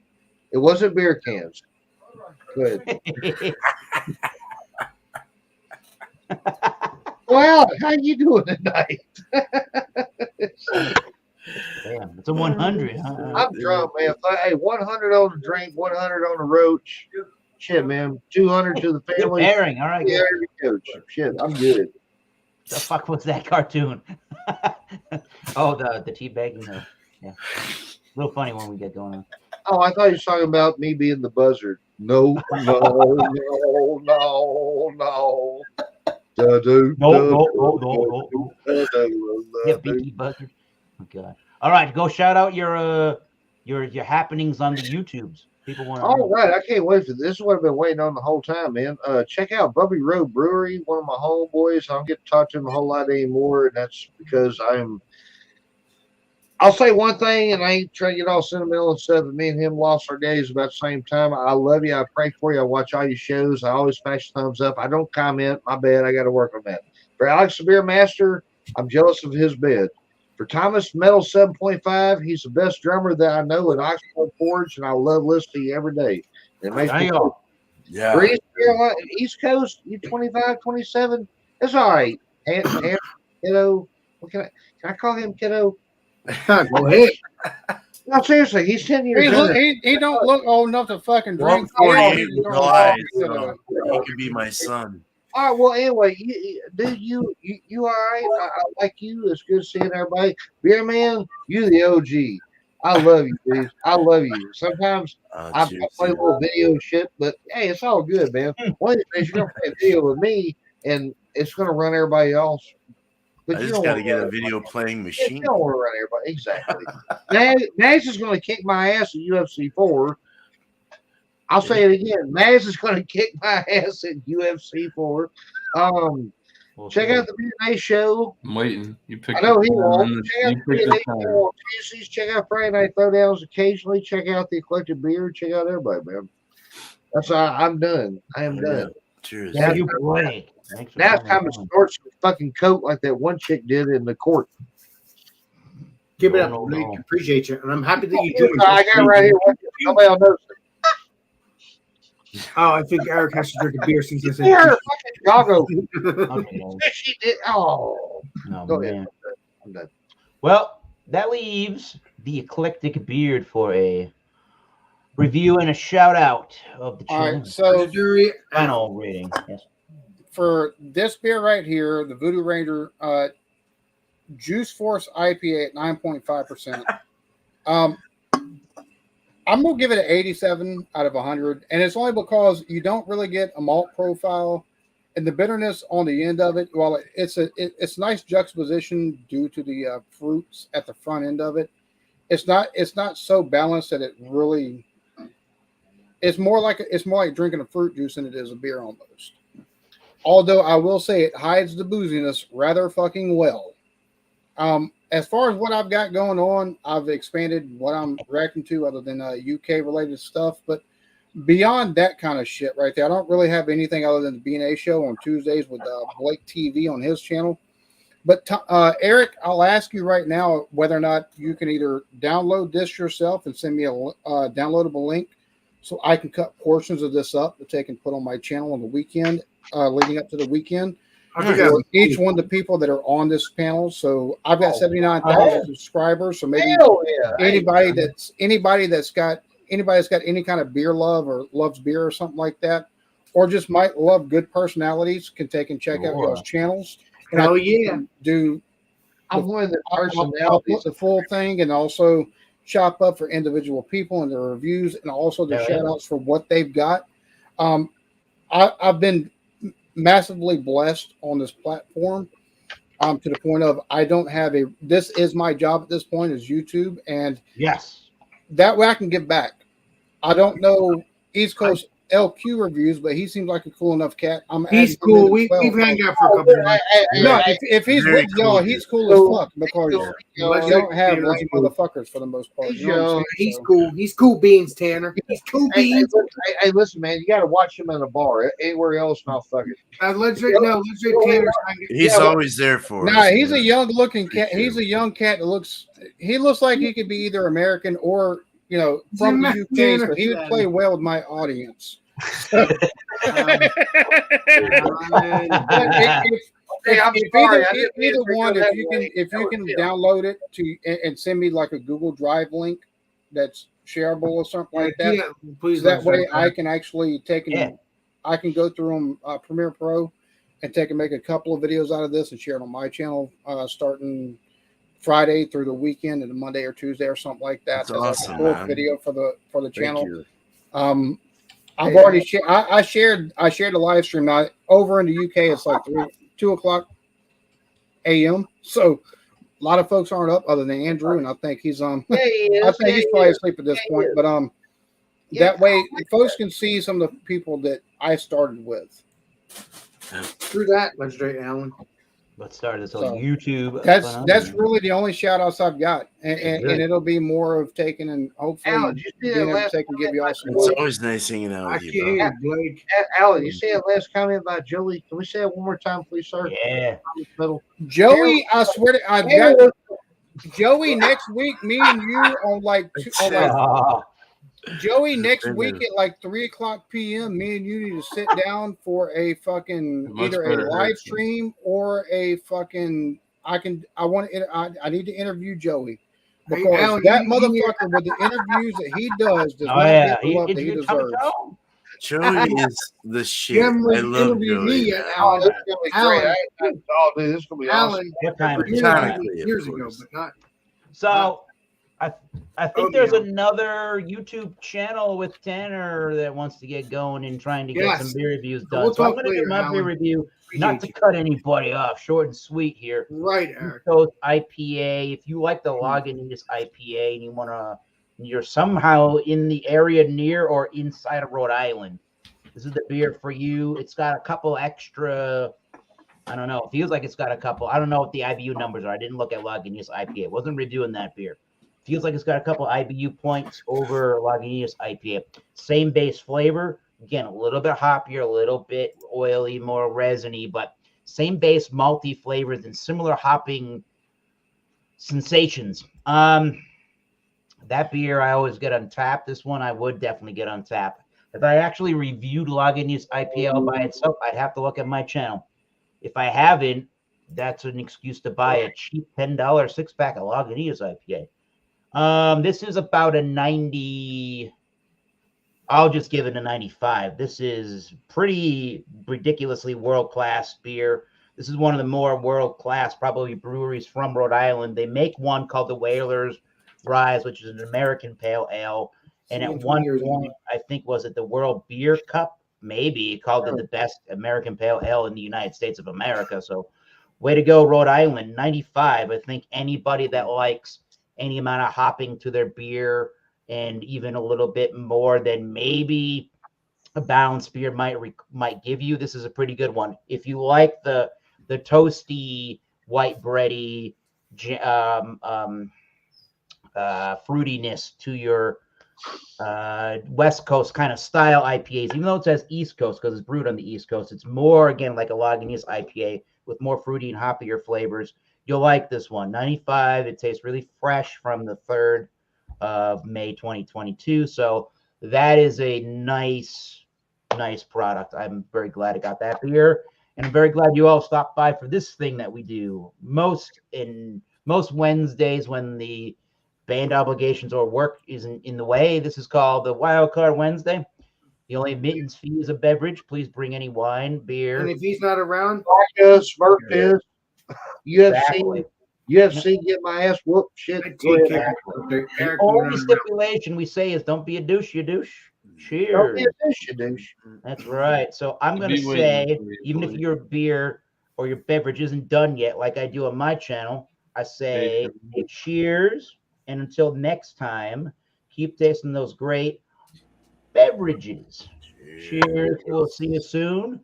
It wasn't beer cans. Good. Well, how you doing tonight? Damn, it's a 100. Huh? I'm drunk, man. Hey, 100 on the drink, 100 on the roach. Shit, man. 200 to the family. Good pairing. All right. Yeah, coach. Shit, I'm good. The fuck was that cartoon? Oh, the tea bagging. Yeah, real funny when we get going on. Oh, I thought you were talking about me being the buzzard. No. No. Yeah, BT buzzard. Oh God. All right, go shout out your happenings on the YouTubes. People want to. All right, I can't wait for this. This is what I've been waiting on the whole time, man. Check out Bubby Road Brewery, one of my homeboys. I don't get to talk to him a whole lot anymore, and that's because I'll say one thing, and I ain't trying to get all sentimental and stuff, but me and him lost our days about the same time. I love you. I pray for you. I watch all your shows. I always smash thumbs up. I don't comment. My bad. I got to work on that. For Alex the Beer Master, I'm jealous of his bed. For Thomas Metal 7.5, he's the best drummer that I know at Oxford Forge, and I love listening to you every day. It makes me cool. Yeah. For East Coast, you 25, 27, it's all right. Kiddo, can I call him Kiddo? Go ahead. No, seriously, he's 10 years old. He don't look old enough to fucking drink. He can be my son. All right. Well, anyway, dude, you all right? I like you. It's good seeing everybody. Beer man, you the OG. I love you, dude. I love you. Sometimes I play a little video shit, but hey, it's all good, man. One of these days you're gonna play a video with me, and it's gonna run everybody else. But I you just don't got to wanna get run a everybody. video playing You machine. don't want to run everybody. Exactly. Max is going to kick my ass at UFC 4. I'll say it again. Max is going to kick my ass at UFC 4. Check out the BNA show. I'm waiting. You picked. I know he the won't. time. Check out You the picked BNA the show time. on Tuesdays. Check out Friday Night Throwdowns occasionally. Check out the Eclectic Beer. Check out everybody, man. That's I'm done. I am done. Cheers. Yeah, you Blake. Thanks for Now it's coming time to on. snort some fucking coke like that one chick did in the court. Give it No, up, no, Blake. no. Appreciate you, and I'm happy that you Here's joined. what I got right here. Nobody will notice it. Oh, I think Eric has to drink a beer since I said. Yeah, fucking doggo. Okay, guys. She did. Oh, No, go man. ahead. I'm done. Well, that leaves the Eclectic Beard for a review and a shout out of the All channel. right, so Final rating. Yes. for this beer right here, the Voodoo Ranger Juice Force IPA at 9.5%. I'm gonna give it an 87 out of 100, and it's only because you don't really get a malt profile, and the bitterness on the end of it. While it's a nice juxtaposition due to the fruits at the front end of it, it's not so balanced that it really. It's more like drinking a fruit juice than it is a beer almost. Although I will say it hides the booziness rather fucking well. As far as what I've got going on, I've expanded what I'm reacting to other than UK related stuff. But beyond that kind of shit right there, I don't really have anything other than the B&A show on Tuesdays with Blake TV on his channel. But Eric, I'll ask you right now whether or not you can either download this yourself and send me a downloadable link so I can cut portions of this up to take and put on my channel on the weekend, leading up to the weekend. For each one of the people that are on this panel. So I've got 79,000 subscribers. So maybe anybody that's got any kind of beer love or loves beer or something like that, or just might love good personalities, can take and check out y'all's channels. And Hell yeah. I'm one of the I'll personalities. put the full thing and also chop up for individual people and their reviews and also their shout outs for what they've got. I've been massively blessed on this platform to the point of I don't have this is my job at this point is YouTube, and yes, that way I can give back. I don't know East Coast LQ reviews, but he seems like a cool enough cat. He's cool. We've hanged out for a couple of months. No, if he's with y'all, he's cool as fuck because you don't have those motherfuckers for the most part. You know what I'm saying? He's cool. He's cool beans, Tanner. He's cool beans. Hey, listen, man, you got to watch him in a bar. Anywhere else, not fucking. Let's say Tanner's. He's always there for us. Nah, he's a young looking cat. He's a young cat that looks like he could be either American or from the UK, so he would play well with my audience. If you can download it and send me like a Google Drive link that's shareable or something like that. Yeah, please. That way I can actually I can go through Premiere Pro and make a couple of videos out of this and share it on my channel starting Friday through the weekend and Monday or Tuesday or something like that. That's awesome, a man. video for the channel. You. I've already shared. I shared the live stream. Now over in the UK, it's like 2 o'clock a.m. So a lot of folks aren't up other than Andrew, and I think he's I think he's probably asleep at this point. But that way folks can see some of the people that I started with. Through that, legendary Alan. Let's start this on YouTube. That's really the only shout outs I've got. And it'll be more of taking and hopefully Alan, being able to take and give you all some. It's always nice hanging out with you, bro. Blake. Alan, you see that last comment about Joey? Can we say it one more time, please, sir? Yeah. Joey, I swear to I've got Joey next week, me and you on Joey, next week at like 3:00 p.m. Me and you need to sit down for a fucking either a live stream or a fucking. I need to interview Joey because that motherfucker with the interviews that he does not get the love that he deserves. Joey is the shit. You haven't I love interviewed me Joey. yet, man. Oh, Alan. this is gonna be great. Oh, dude, this is gonna be awesome. Alan, What time you is interviewed it? me Technically, of years ago, course. but not. So I think Oh, there's yeah. another YouTube channel with Tanner that wants to get going and trying to get Yes. some beer reviews done. We'll so I'm talk going to do later, my beer Alan. review, not Appreciate to you. cut anybody off, short and sweet here. Right, East Eric. Coast IPA. If you like the Lagunitas IPA and you want to, you're somehow in the area near or inside of Rhode Island, this is the beer for you. It's got a couple extra. I don't know. It feels like it's got a couple. I don't know what the IBU numbers are. I didn't look at Lagunitas IPA. Wasn't reviewing that beer. Feels like it's got a couple IBU points over Lagunitas IPA. Same base flavor. Again, a little bit hoppier, a little bit oily, more resiny, but same base malty flavors and similar hopping sensations. That beer I always get on tap. This one I would definitely get on tap. If I actually reviewed Lagunitas IPA all by itself, I'd have to look at my channel. If I haven't, that's an excuse to buy a cheap $10 six-pack of Lagunitas IPA. This is about a 90. I'll just give it a 95. This is pretty ridiculously world-class beer. This is one of the more world-class, probably breweries from Rhode Island. They make one called the Whalers Rise, which is an American pale ale. And at one point, I think, was it the World Beer Cup? Maybe it called it the best American pale ale in the United States of America. So way to go, Rhode Island. 95. I think anybody that likes any amount of hopping to their beer and even a little bit more than maybe a balanced beer might give you, this is a pretty good one. If you like the toasty, white bready, fruitiness to your West Coast kind of style IPAs, even though it says East Coast because it's brewed on the East Coast, it's more, again, like a Lagunitas IPA with more fruity and hoppier flavors. You'll like this one. 95. It tastes really fresh from the 3rd of May 2022. So that is a nice product. I'm very glad I got that beer. And I'm very glad you all stopped by for this thing that we do most Wednesdays when the band obligations or work isn't in the way. This is called the Wild Card Wednesday. The only admittance fee is a beverage. Please bring any wine, beer. And if he's not around, Smurf is. Exactly. UFC get my ass whooped. Shit. The only stipulation we say is don't be a douche, you douche. Cheers. Don't be a douche, you douche. That's right. So I'm going to say, even if your beer or your beverage isn't done yet, like I do on my channel, I say cheers. And until next time, keep tasting those great beverages. Cheers. We'll see you soon.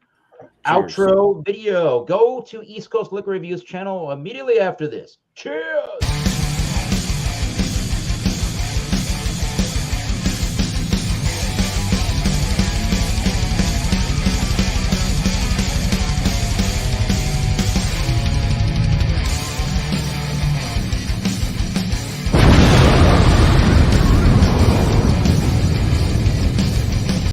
Cheers. Outro video. Go to East Coast Liquor Reviews channel immediately after this. Cheers.